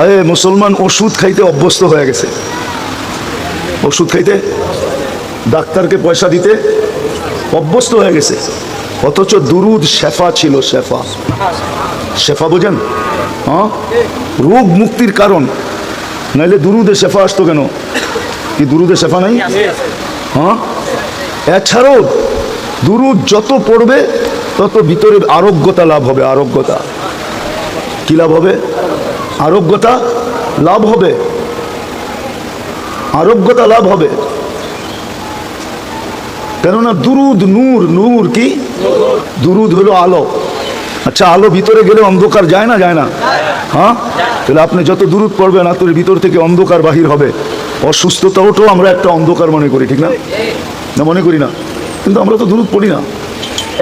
হায় মুসলমান ওষুধ খাইতে অভ্যস্ত হয়ে গেছে, ওষুধ খাইতে, ডাক্তারকে পয়সা দিতে অভ্যস্ত হয়ে গেছে। অথচ দুরুদ শেফা ছিল, শেফা। শেফা বোঝেন? হ্যাঁ, রোগ মুক্তির কারণ। নাইলে দুরুদে শেফা আসতো কেন? কি দুরুদে শেফা নাই? হ্যাঁ, এছাড়াও দুরুদ যত পড়বে তত ভিতরে আরোগ্যতা লাভ হবে। আরোগ্যতা কি লাভ হবে? আরোগ্যতা লাভ হবে, আরোগ্যতা লাভ হবে। কেননা দুরুদ নূর, নূর কি? দুরুদ হলো আলো। আচ্ছা, আলো ভিতরে গেলে অন্ধকার যায় না? যায় না? হ্যাঁ, তাহলে আপনি যত দুরুদ পড়বেন আপনার ভিতর থেকে অন্ধকার বাহির হবে। অসুস্থতাওটাও আমরা একটা অন্ধকার মনে করি, ঠিক না? না, মনে করি না? কিন্তু আমরা তো দুরুদ পড়ি না।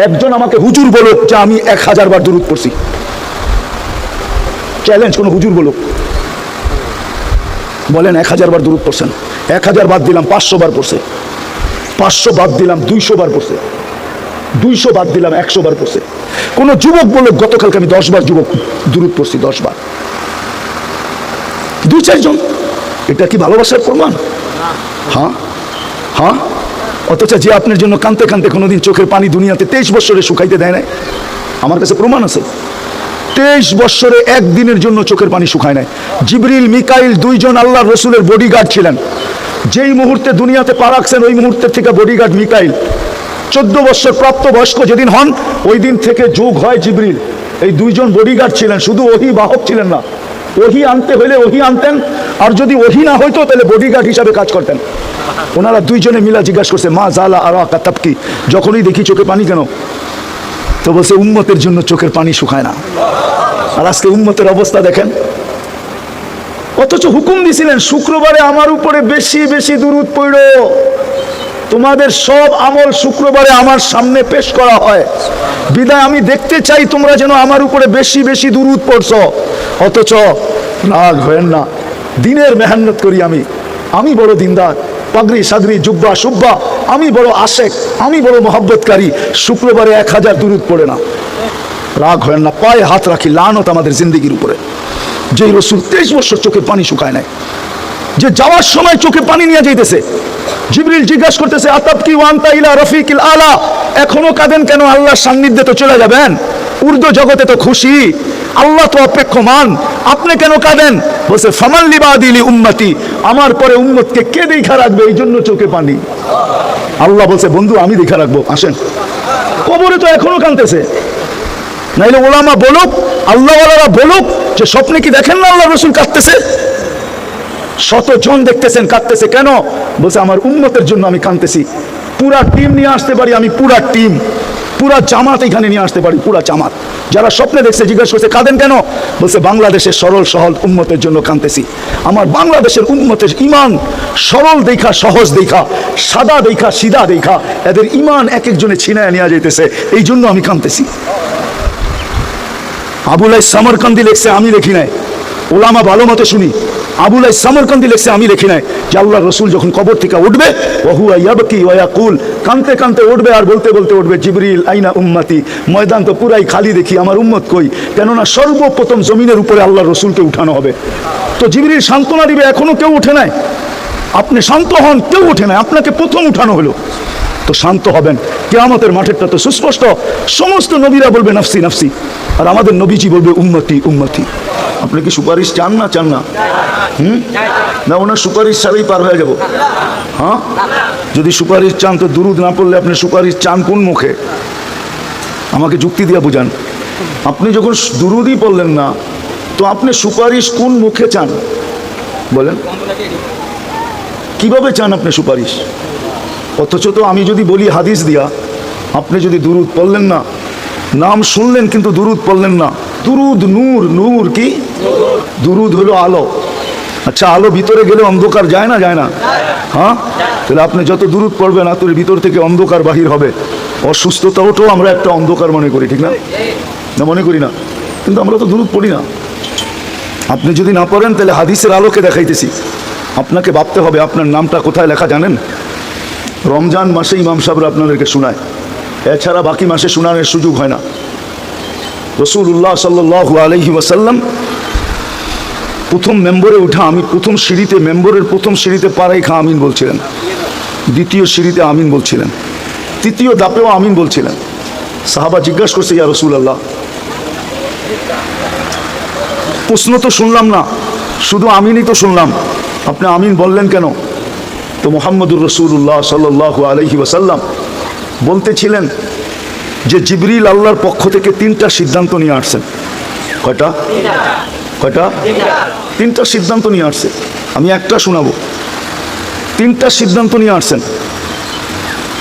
একজন আমাকে হুজুর বলো যে আমি 1000 বার দুরুদ পড়ছি। চ্যালেঞ্জ, কোন হুজুর বলো, বলেন 1000 বার দুরুদ পড়ছেন। 1000 বাদ দিলাম 500 বার পড়ছে, 500 বাদ দিলাম 200 বার পড়ছে, 200 বাদ দিলাম 100 বার পড়ছে। কোন যুবক বলে গতকালকে আমি 10 বার যুবক দুরুদ পড়ছি, 10 বার। 2-4 জন, এটা কি ভালোবাসার প্রমাণ? হ্যাঁ হ্যাঁ। অথচ যে আপনার জন্য কাঁদতে কাঁদতে কোনোদিন চোখের পানি দুনিয়াতে 23 বছরে শুকাইতে দেয় নাই, আমার কাছে প্রমাণ আছে। 23 বছরে একদিনের জন্য চোখের পানি শুকায় নাই। জিবরিল মিকাইল 2 জন আল্লাহ রসুলের বডিগার্ড ছিলেন। যেই মুহূর্তে দুনিয়াতে পা রাখছেন ওই মুহূর্তের থেকে বডিগার্ড মিকাইল। 14 বছর প্রাপ্ত বয়স্ক যেদিন হন ওই দিন থেকে যোগ হয় জিবরিল। এই 2 জন বডিগার্ড ছিলেন, শুধু ওহি বাহক ছিলেন না। ওহি আনতে হইলে ওহি আনতেন, আর যদি ওহি না হইতো তাহলে বডিগার্ড হিসাবে কাজ করতেন। ওনারা 2 জনে মিলা জিজ্ঞাসা করছে, মা জালা আর তাবকি, যখনই দেখি চোখে পানি কেন? তো বলছে উম্মতের জন্য চোখের পানি শুকায় না। আর আজকে উম্মতের অবস্থা দেখেন। অথচ হুকুম দিছিলেন শুক্রবারে আমার উপরে বেশি বেশি দুরূদ পড়ো। তোমাদের সব আমল শুক্রবারে আমার সামনে পেশ করা হয়, বিদায় আমি দেখতে চাই তোমরা যেন আমার উপরে বেশি বেশি দুরূদ পড়ছো। অথচ রাগ হয়েন না, দিনের মেহনত করি আমি বড় দিনদার, পাগড়ি সাগরি জুব্বা সুব্বা, আমি বড় আশেক, আমি বড় মহব্বতকারী। শুক্রবারে 1000 দুরূদ পড়ে না। রাগ হয়েন না, পায়ে হাত রাখি, লানত আমাদের জিন্দিগির উপরে। যেই রসুল 23 বছর চোখের পানি শুকায় নাই, যে যাওয়ার সময় চোখে পানি নিয়ে যাইতেছে, জিবরিল জিজ্ঞাসা করতেছে আতাবকি ওয়া আনতা ইলা রফিকিল আলা, এখনো কাঁদেন কেন? আল্লাহর সান্নিধ্যে তো চলে যাবেন, উর্দু জগতে তো খুশি, আল্লাহ তো অপেক্ষমান, আপনি কেন কাঁদেন? বলছে ফামান লিবাদিলি উম্মতি, আমার পরে উম্মতকে কে দেখা রাখবে, এই জন্য চোখে পানি। আল্লাহ বলছে বন্ধু আমি দেখা রাখবো, আসেন। কবরে তো এখনো কাঁদতেছে। নাইলে ওলামা বলুক, আল্লাহওয়ালারা বলুক যে স্বপ্নে কি দেখেন না আল্লাহ রসুল কাঁদতেছে? 100 জন দেখতেছেন কাঁদতেছে, কেন? বলছে আমার উম্মতের জন্য আমি কাঁদতেছি। পুরা টিম নিয়ে আসতে পারি আমি, পুরা টিম, পুরা জামাত এখানে নিয়ে আসতে পারি, পুরা জামাত। যারা স্বপ্নে দেখছে জিজ্ঞাসা করছে কাঁদেন কেন? বলছে বাংলাদেশের সরল সহজ উম্মতের জন্য কাঁদতেছি। আমার বাংলাদেশের উম্মতের ইমান সরল দেখা, সহজ দেখা, সাদা দেখা, সিধা দেখা, এদের ইমান এক একজনে ছিনায় নেওয়া যাইতেছে, এই জন্য আমি কাঁদতেছি। আবুলাই সামরকান্দি লেখছে, আমি লেখি নাই। ওলামা ভালো মতো শুনি, আবুলাই সামরকান্দি লেখছে, আমি লেখি নাই, যে আল্লাহ রসুল যখন কবর থেকে উঠবে ওহুয়া ইয়াবকি ওয়া ইয়াকুল, কানতে কানতে উঠবে আর বলতে বলতে উঠবে জিবরিল আইনা উম্মতি, ময়দান তো পুরাই খালি দেখি, আমার উম্মত কই? কেননা সর্বপ্রথম জমিনের উপরে আল্লাহ রসুলকে উঠানো হবে। তো জিবরিল সান্ত্বনা দিবে, এখনো কেউ উঠে নাই, আপনি শান্ত হন, কেউ উঠে নাই, আপনাকে প্রথম উঠানো হলো। তো শান্ত হবেন। কিয়ামতের মাঠেরটা তো সুস্পষ্ট, সমস্ত নবীরা বলবে নাফসি নাফসি, আর আমাদের নবীজি বলবে উম্মতি উম্মতি। আপনি কি সুপারিশ চান না? চান না? না, ওনার সুপারিশ ছাড়াই পার হয়ে যাব। হ্যাঁ, যদি সুপারিশ চান তো দুরূদ না পড়লে আপনি সুপারিশ চান কোন মুখে? আমাকে যুক্তি দিয়ে বুঝান। আপনি যখন দুরূদই পড়লেন না তো আপনি সুপারিশ কোন মুখে চান বলেন? কিভাবে চান আপনি সুপারিশ? অথচ তো আমি যদি বলি হাদিস দিয়া, আপনি যদি দুরূদ পড়লেন না, নাম শুনলেন কিন্তু দুরূদ পড়লেন না। দুরূদ নূর, নূর কি? দুরূদ হলো আলো। আচ্ছা, আলো ভিতরে গেলে অন্ধকার যায় না? যায় না? হ্যাঁ, তাহলে আপনি যত দুরূদ পড়বেন আপনার ভিতর থেকে অন্ধকার বাহির হবে। অসুস্থতাওটাও আমরা একটা অন্ধকার মনে করি, ঠিক না? না, মনে করি না? কিন্তু আমরা তো দুরূদ পড়ি না। আপনি যদি না পড়েন তাহলে হাদিসের আলোকে দেখাইতেছি, আপনাকে ভাবতে হবে আপনার নামটা কোথায় লেখা জানেন? রমজান মাসে ইমাম সাহেবরা আপনাদেরকে শোনায়, এছাড়া বাকি মাসে শোনানোর সুযোগ হয় না। রাসূলুল্লাহ সাল্লাল্লাহু আলাইহি ওয়াসাল্লাম প্রথম মেম্বরে উঠা, আমি প্রথম সিঁড়িতে, মেম্বরের প্রথম সিঁড়িতে পাড়াই খা আমিন বলছিলেন, দ্বিতীয় সিঁড়িতে আমিন বলছিলেন, তৃতীয় দাপেও আমিন বলছিলেন। সাহাবা জিজ্ঞাসা করছে, ইয়া রাসূলুল্লাহ, প্রশ্ন তো শুনলাম না, শুধু আমিনই তো শুনলাম, আপনি আমিন বললেন কেন? তো মুহাম্মদুর রাসূলুল্লাহ সাল্লাল্লাহু আলাইহি ওয়াসাল্লাম বলতেছিলেন যে জিবরিল আল্লাহর পক্ষ থেকে 3টা সিদ্ধান্ত নিয়ে আসছেন। কয়টা? কয়টা? 3টা সিদ্ধান্ত নিয়ে আসছে। আমি একটা শোনাবো। 3টা সিদ্ধান্ত নিয়ে আসছেন,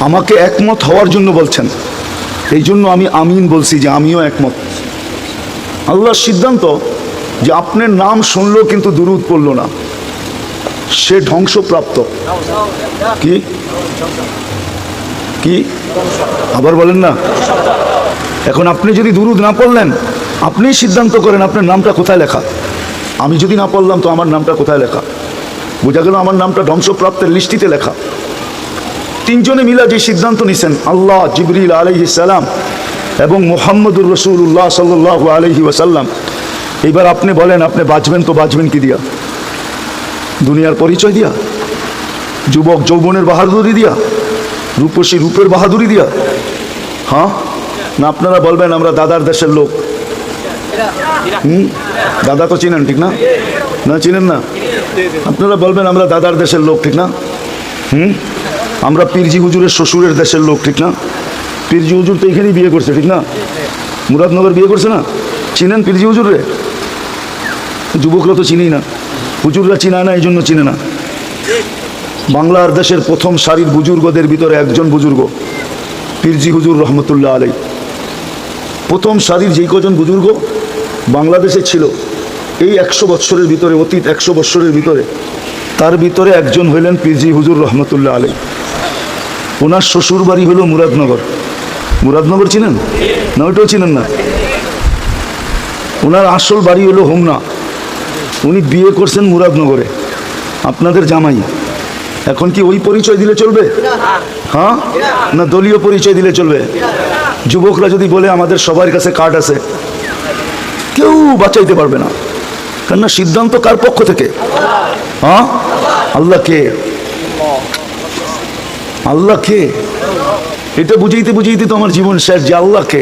আমাকে একমত হওয়ার জন্য বলছেন, এই জন্য আমি আমিন বলছি যে আমিও একমত। আল্লাহর সিদ্ধান্ত যে আপনার নাম শুনলো কিন্তু দুরূদ পড়লো না, সে ধ্বংসপ্রাপ্ত। কি কি আবার বলেন না? এখন আপনি যদি দুরূদ না পড়লেন, আপনি সিদ্ধান্ত করেন আপনার নামটা কোথায় লেখা। আমি যদি না পড়লাম তো আমার নামটা কোথায় লেখা? বোঝা গেল আমার নামটা ধ্বংসপ্রাপ্তের লিস্টিতে লেখা। 3 জনে মিলা যে সিদ্ধান্ত নিছেন, আল্লাহ, জিবরিল আলাইহিস সালাম এবং মুহাম্মদুর রাসূলুল্লাহ সাল্লাল্লাহু আলাইহি ওয়াসাল্লাম। এইবার আপনি বলেন, আপনি বাঁচবেন তো বাঁচবেন কি দিয়া? দুনিয়ার পরিচয় দিয়া? যুবক যৌবনের বাহাদুরি দিয়া? রূপসী রূপের বাহাদুরি দিয়া? হ্যাঁ না আপনারা বলবেন আমরা দাদার দেশের লোক। দাদা তো চিনেন, ঠিক না? না চিনেন না? আপনারা বলবেন আমরা দাদার দেশের লোক, ঠিক না? আমরা পীরজি হুজুরের শ্বশুরের দেশের লোক, ঠিক না? পীরজি হুজুর তো এখানেই বিয়ে করছে, ঠিক না? মুরাদনগর বিয়ে করছে না? চিনেন পীরজি হুজুর রে? যুবকরা তো চিনেই না, হুজুররা চিনা না, এই জন্য চিনে না। বাংলার দেশের প্রথম সারির বুজুর্গদের ভিতরে একজন বুজুর্গ পীরজি হুজুর রহমতুল্লাহ আলাই। প্রথম সারির যেই কজন বুজুর্গ বাংলাদেশে ছিল এই 100 বৎসরের ভিতরে, অতীত 100 বৎসরের ভিতরে, তার ভিতরে একজন হইলেন পীরজি হুজুর রহমতুল্লাহ আলাই। ওনার শ্বশুর বাড়ি হলো মুরাদনগর। মুরাদনগর চিনেন না? ওইটাও চিনেন না? ওনার আসল বাড়ি হলো হোমনা। উনি বিয়ে করছেন মুরাদনগরে, আপনাদের জামাই। এখন কি ওই পরিচয় দিলে চলবে? হ্যাঁ না দলীয় পরিচয় দিলে চলবে? যুবকরা যদি বলে আমাদের সবার কাছে কার্ড আছে, কেউ বাঁচাইতে পারবে না। কেননা সিদ্ধান্ত কার পক্ষ থেকে? হ্যাঁ আল্লাহ কে? আল্লাহ কে? এটা বুঝাইতে বুঝাইতে তো আমার জীবন শেষ যে আল্লাহ কে।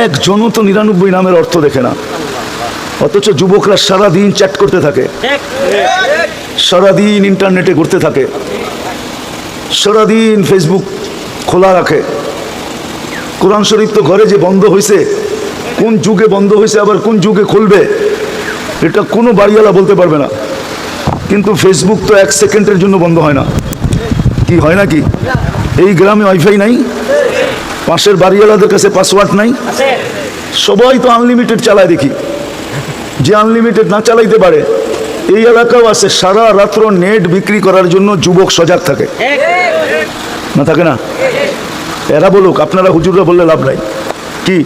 একজনও তো 99 নামের অর্থ দেখে না, অথচ যুবকরা সারাদিন চ্যাট করতে থাকে, সারাদিন ইন্টারনেটে ঘুরতে থাকে, সারাদিন ফেসবুক খোলা রাখে। কোরআন শরীফ তো ঘরে যে বন্ধ হয়েছে, কোন যুগে বন্ধ হয়েছে আবার কোন যুগে খুলবে এটা কোনো বাড়িওয়ালা বলতে পারবে না। কিন্তু ফেসবুক তো 1 সেকেন্ডের জন্য বন্ধ হয় না। কি হয় নাকি? এই গ্রামে ওয়াইফাই নাই, পাশের বাড়িওয়ালাদের কাছে পাসওয়ার্ড নাই, সবাই তো আনলিমিটেড চালায়। দেখি যে আনলিমিটেড না চালাইতে পারে, এই এলাকাও আছে, সারা রাত্র নেট বিক্রি করার জন্য যুবক সজাগ থাকে না? থাকে না? এরা বলুক, আপনারা হুজুররা বললে লাভ নাই। কি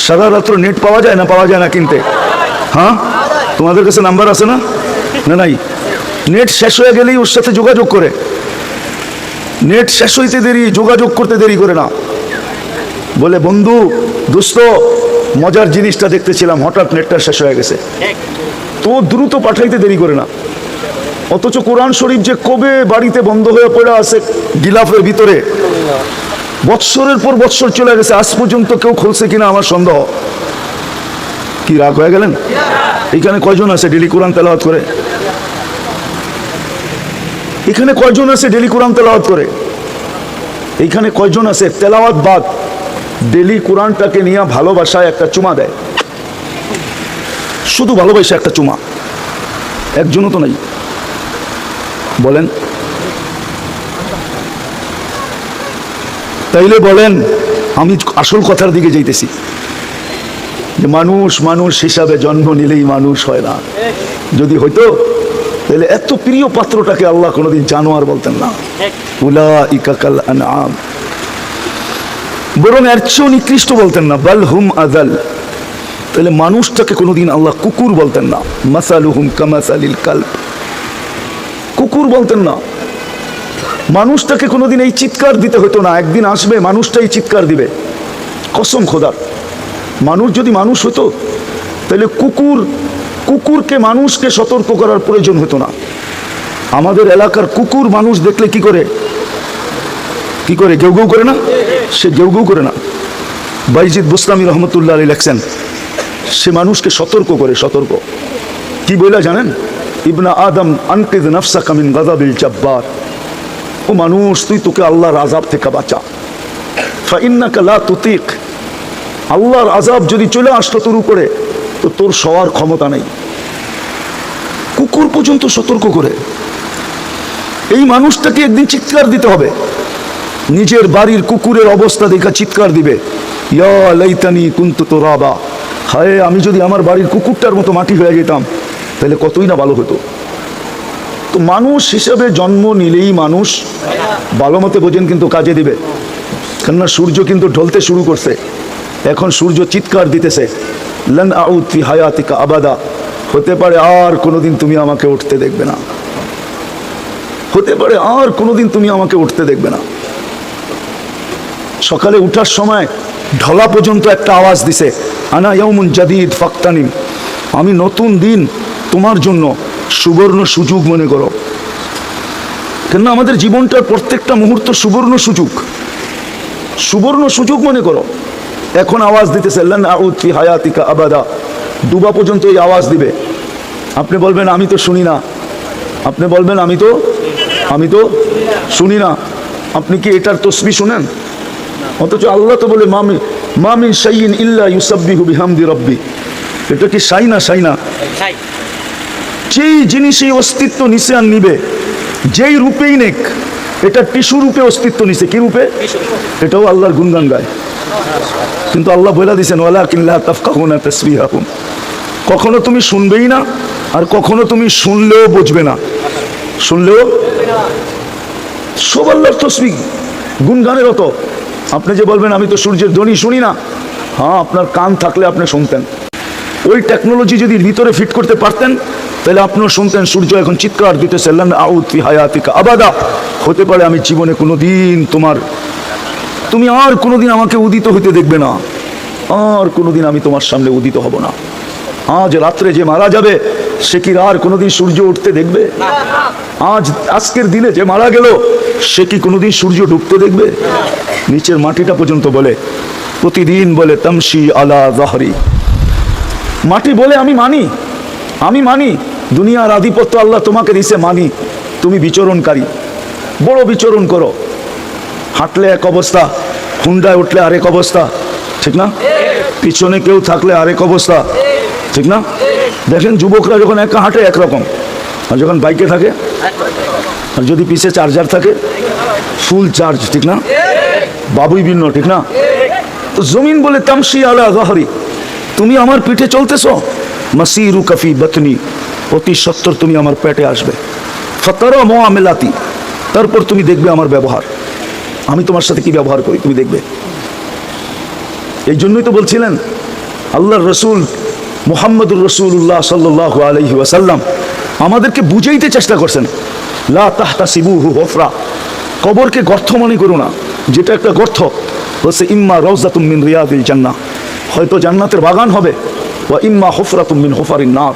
সারা রাত্র নেট পাওয়া যায় না? পাওয়া যায় না কিনতে? হ্যাঁ তোমাদের কাছে নাম্বার আছে না? না নাই? নেট শেষ হয়ে গেলেই ওর সাথে যোগাযোগ করে। নেট শেষ হইতে দেরি, যোগাযোগ করতে দেরি করে না। বলে বন্ধু, দোস্ত, মজার জিনিসটা দেখতেছিলাম, হঠাৎ নেটটা শেষ হয়ে গেছে। তো দ্রুত পাঠাইতে দেরি করে না। অথচ কোরআন শরীফ যে কবে বাড়িতে বন্ধ হয়ে পড়ে আছে গিলাফের ভিতরে, বৎসরের পর বৎসর চলে গেছে, আজ পর্যন্ত কেউ খুলছে কিনা আমার সন্দেহ। কি রাগ হয়ে গেলেন? এখানে কয়জন আছে ডেলি কোরআন তেলাওয়াত করে? এখানে কয়জন আছে ডেলি কোরআন তেলাওয়াত করে? এইখানে কয়জন আছে তেলাওয়াত বাদ ডেলি কোরআনটাকে নিয়ে ভালোবাসায় একটা চুমা দেয়? শুধু ভালোবাসা একটা চুমা, একজনও তো নাই। বলেন তাইলে বলেন, আমি আসল কথার দিকে যাইতেছি যে মানুষ মানুষ হিসাবে জন্ম নিলেই মানুষ হয় না। যদি হইতো তাহলে এত প্রিয় পাত্রটাকে আল্লাহ কোনোদিন জানোয়ার বলতেন না। উলাইকা কাল আনআম, বরং এর চেয়েও নিকৃষ্ট বলতেন না, বাল হুম আযাল। তাহলে মানুষটাকে কোনোদিন আল্লাহ কুকুর বলতেন না, মাসালুহুম কামাসালিল কালব, কুকুর বলতেন না। মানুষটাকে কোনোদিন এই চিৎকার দিতে হতো না, একদিন আসবে মানুষটাই চিৎকার দিবে। কসম খোদার, মানুষ যদি মানুষ হতো তাহলে কুকুর কুকুরকে মানুষকে সতর্ক করার প্রয়োজন হতো না। আমাদের এলাকার কুকুর মানুষ দেখলে কি করে গেউ গেউ করে না? সে গেউ গেউ করে না। বাইজিদ বুস্তামি রহমতুল্লাহ আলী লেখছেন, সে মানুষকে সতর্ক করে। সতর্ক কি বলে জানেন? ইবনা আদম আনকিদ নাফসাকা মিন গাযাবিল জাব্বার, ও মানুষ তুই তোকে আল্লাহর আযাব থেকে বাঁচা। ফাইন্নাকা লা তুতিক, আল্লাহর আযাব যদি চলে আসলো তোর উপরে তো তোর সওয়ার ক্ষমতা নেই। কুকুর পর্যন্ত সতর্ক করে। এই মানুষটাকে একদিন চিৎকার দিতে হবে, নিজের বাড়ির কুকুরের অবস্থা দেখা চিৎকার দিবে, ইয়া লাইতানি কুনতু তুরাবা, হায় আমি যদি আমার বাড়ির কুকুরটার মতো মাটি হয়ে যেতাম তাহলে কতই না ভালো হতো। তো মানুষ হিসেবে জন্ম নিলেই মানুষ ভালো মতে বোঝেন, কিন্তু কাজে দিবে। কেননা সূর্য কিন্তু ঢলতে শুরু করছে, এখন সূর্য চিৎকার দিতেছে, লান আউদ ফি হায়াতিকা আবাদা, হতে পারে আর কোনোদিন তুমি আমাকে উঠতে দেখবে না, হতে পারে আর কোনোদিন তুমি আমাকে উঠতে দেখবে না। সকালে উঠার সময় ঢলা পর্যন্ত একটা আওয়াজ দিছে, আনা ইয়াউমুন জাদিদ ফাক্তানিম, আমি নতুন দিন তোমার জন্য সুবর্ণ সুযোগ মনে করো। কেন আমাদের জীবনটার প্রত্যেকটা মুহূর্ত সুবর্ণ সুযোগ, সুবর্ণ সুযোগ মনে করো। এখন আওয়াজ দিতেছে লান আউদ ফি হায়াতিকা আবাদা, ডুবা পর্যন্ত এই আওয়াজ দিবে। আপনি বলবেন আমি তো শুনি না, আপনি বলবেন আমি তো শুনি না। আপনি কি এটার তসবিহ শুনেন? অথচ আল্লাহ তো বলে মামিন শাইইন ইল্লা ইউসাব্বিহু বিহামদি রাব্বি। এটা কি শাই না? যেই জিনিসই অস্তিত্ব নিচে আর নিবে, যেই রূপেই নেক, এটা টিস্যু রূপে অস্তিত্ব নিছে। কি রূপে? এটাও আল্লাহর গুণগান গায়। কিন্তু আল্লাহ বলে দিয়েছেন ওয়ালাকিন লা তাফকাহুনা তাসবিহাহুম, কখনো তুমি শুনবেই না, আর কখনো তুমি শুনলেও বুঝবে না। শুনলেও সব আল্লাহর তসবিহ, গুণগানের অত। আপনি যে বলবেন আমি তো সূর্যের ধ্বনি শুনি না, হ্যাঁ আপনার কান থাকলে আপনি শুনতেন। ওই টেকনোলজি যদি ভিতরে ফিট করতে পারতেন তাহলে আপনিও শুনতেন সূর্য এখন চিৎকার দিতেছে লান আউদ ফি হায়াতিকা আবাদা, হতে পারে আমি জীবনে কোনোদিন তুমি আর কোনোদিন আমাকে উদিত হইতে দেখবে না, আর কোনোদিন আমি তোমার সামনে উদিত হব না। আজ রাত্রে যে মারা যাবে সে কি আর কোনোদিন সূর্য উঠতে দেখবে? আজকের দিনে যে মারা গেল সে কি কোনোদিন সূর্য ডুবতে দেখবে? নিচের মাটিটা পর্যন্ত বলে, প্রতিদিন বলে তামশি আলা যাহরি, মাটি বলে আমি মানি দুনিয়ার আধিপত্য আল্লাহ তোমাকে দিছে, মানি তুমি বিচরণকারী, বড় বিচরণ করো। হাঁটলে এক অবস্থা, হুন্ডায় উঠলে আরেক অবস্থা, ঠিক না? পিছনে কেউ থাকলে আরেক অবস্থা, ঠিক না? দেখেন যুবকরা যখন একা হাঁটে একরকম, আর যখন বাইকে থাকে, আর যদি পিছে চার্জার থাকে ফুল চার্জ, ঠিক না? বাবুই ভিন্ন, ঠিক না? তো জমিন বলে তামশি আলা যাহরি, তুমি আমার পিঠে চলতেছ, মাসিরু কাফি বাতনি, অতি সত্তর তুমি আমার পেটে আসবে, ফাতারা মুআমিলাতি, তারপর তুমি দেখবে আমার ব্যবহার, আমি তোমার সাথে কি ব্যবহার করি তুমি দেখবে। এই জন্যই তো বলছিলেন আল্লাহর রসুল মুহাম্মদুর রাসূলুল্লাহ সাল্লাল্লাহু আলাইহি ওয়াসাল্লাম আমাদেরকে বুঝাইতে চেষ্টা করছেন, লা তাহতাসিবুহু হুফরা, কবরকে গর্ত মনে করো না, যেটা একটা গর্ত হচ্ছে ইম্মা রাউযাতুম মিন রিয়াদিল জান্নাহ, হয়তো জান্নাতের বাগান হবে, ওয়া ইম্মা হুফরাতুম মিন হুফারিন নার,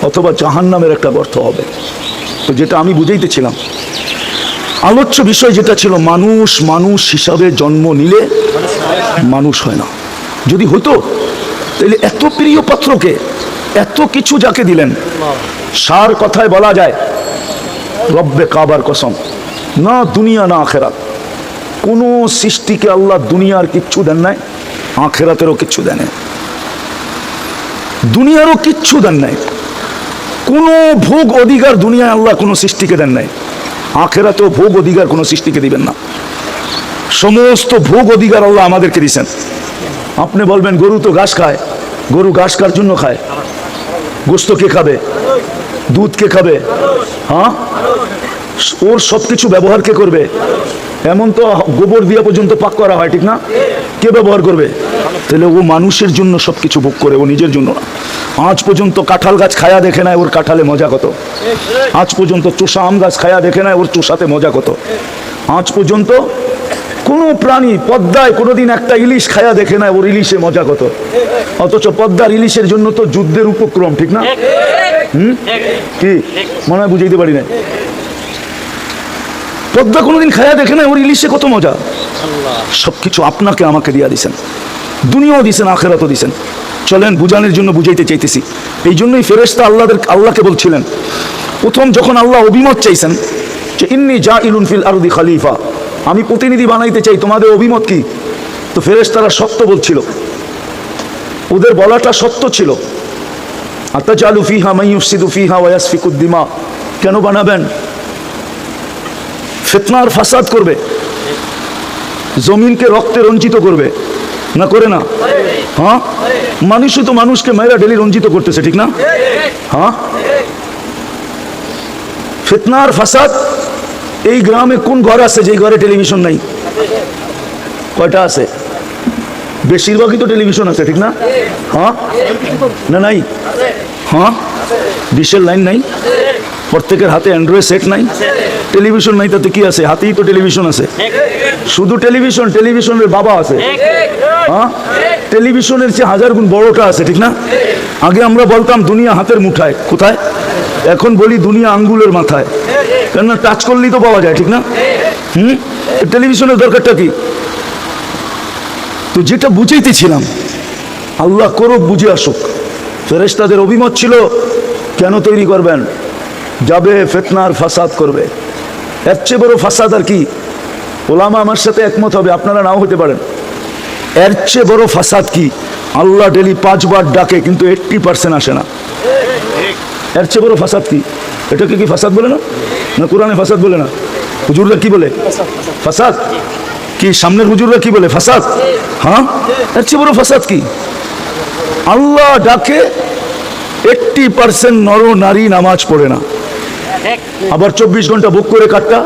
অথবা জাহান্নামের একটা গর্ত হবে। তো যেটা আমি বুঝাইতেছিলাম, আলোচ্য বিষয় যেটা ছিল, মানুষ হিসাবে জন্ম নিলে মানুষ হয় না। যদি হতো তাহলে এত প্রিয় পাত্রকে এত কিছু যাকে দিলেন, সার কথায় বলা যায় রব্বে কাবার কসম, না দুনিয়া না আখেরাত, কোনো সৃষ্টিকে আল্লাহ দুনিয়ার কিচ্ছু দেন নাই, আখেরাতেরও কিচ্ছু দেন নাই, দুনিয়ারও কিচ্ছু দেন নাই। কোনো ভোগ অধিকার দুনিয়ায় আল্লাহ কোনো সৃষ্টিকে দেন নাই, আখেরাতেও ভোগ অধিকার কোনো সৃষ্টিকে দিবেন না। সমস্ত ভোগ অধিকার আল্লাহ আমাদেরকে দিয়েছেন। আপনি বলবেন গরু তো ঘাস খায়, গরু ঘাস কার জন্য খায়? গোস্ত কে খাবে? দুধ কে খাবে? হ্যাঁ, ওর সব কিছু ব্যবহার কে করবে? এমন তো গোবর দিয়া পর্যন্ত পাক করা হয়, ঠিক না? কে ব্যবহার করবে? তাহলে ও মানুষের জন্য সব কিছু ভোগ করে, ও নিজের জন্য না। আজ পর্যন্ত কাঁঠাল গাছ খায়া দেখে নেয় ওর কাঁঠালে মজা কত, আজ পর্যন্ত চোষা আম গাছ খায়া দেখে নেয় ওর চোষাতে মজা কত, আজ পর্যন্ত কোনো প্রাণী পদ্মায় কোনোদিন একটা ইলিশ খায়া দেখে না ওর ইলিশে মজা কত, অথচ পদ্মার ইলিশের জন্য তো যুদ্ধের উপক্রম, ঠিক না? কি মনে হয় বুঝাইতে পারি না? পদ্মা কোনোদিন খায়া দেখে না ওর ইলিশে কত মজা। সবকিছু আপনাকে আমাকে দিয়া দিছেন, দুনিয়াও দিছেন, আখেরাতও দিছেন। চলেন বুঝানোর জন্য বুঝাইতে চাইতেছি। এই জন্যই ফেরেশতা আল্লাহকে বলছিলেন, প্রথম যখন আল্লাহ অভিমত চাইছেন যে ইন্নী জাইলুন ফিল আরদি খলিফা, আমি প্রতিনিধি বানাইতে চাই, তোমাদের অভিমত কি? তো ফেরেশতারা সত্য বলছিল, ওদের বলাটা সত্য ছিল। আতাজালু ফিহা মান ইউফসিদু ফিহা ওয়া ইয়াসফিকুদ দিমা, কেন বানাবেন? ফিতনার ফাসাদ করবে, জমিনকে রক্তে রঞ্জিত করবে, না করে না? হ্যাঁ, মানুষই তো মানুষকে মেয়েরা ডেলি রঞ্জিত করতেছে, ঠিক না? হ্যাঁ, ফিতনার ফাসাদ। এই গ্রামে কোন ঘর আছে যে ঘরে টেলিভিশন নাই? কয়টা আছে? বেশিরভাগই তো টেলিভিশন আছে, ঠিক না? হ্যাঁ না নাই? হ্যাঁ, ডিশের লাইন নাই, প্রত্যেকের হাতে অ্যান্ড্রয়েড সেট নাই, টেলিভিশন নাই, তাতে কি আছে? হাতেই তো টেলিভিশন আছে। শুধু টেলিভিশন, টেলিভিশনের বাবা আছে। হ্যাঁ, টেলিভিশনের চেয়ে হাজার গুণ বড়টা আছে, ঠিক না? আগে আমরা বলতাম দুনিয়া হাতের মুঠায়, কোথায়? এখন বলি দুনিয়া আঙ্গুলের মাথায়, কেননা টাচ করলেই তো পাওয়া যায়, ঠিক না? টেলিভিশনের দরকারটা কি? তো যেটা বুঝাইতেছিলাম, আল্লাহ করুক, বুঝে আসুক। ফেরেশতাদের অভিমত ছিল, কেন তৈরি করবেন? যাবে ফিতনার ফাসাদ করবে। এর চেয়ে বড় ফাসাদ আর কি? ওলামা আমার সাথে একমত হবে, আপনারা নাও হতে পারেন। এর চেয়ে বড় ফাসাদ কি? আল্লাহ ডেলি 5 বার ডাকে কিন্তু 80% আসে না। এর চেয়ে বড় ফাসাদ কি? এটাকে কি ফাসাদ বলে না? না কোরআনে ফাসাদ বলে না? হুজুররা কি বলে? ফাসাদ। কি সামনের হুজুররা কি বলে? ফাসাদ। হ্যাঁ, এর চেয়ে বড় ফাসাদ কি? আল্লাহ ডাকে 80% নর নারী নামাজ পড়ে না, আবার 24 ঘন্টা বুক করে কাটটা,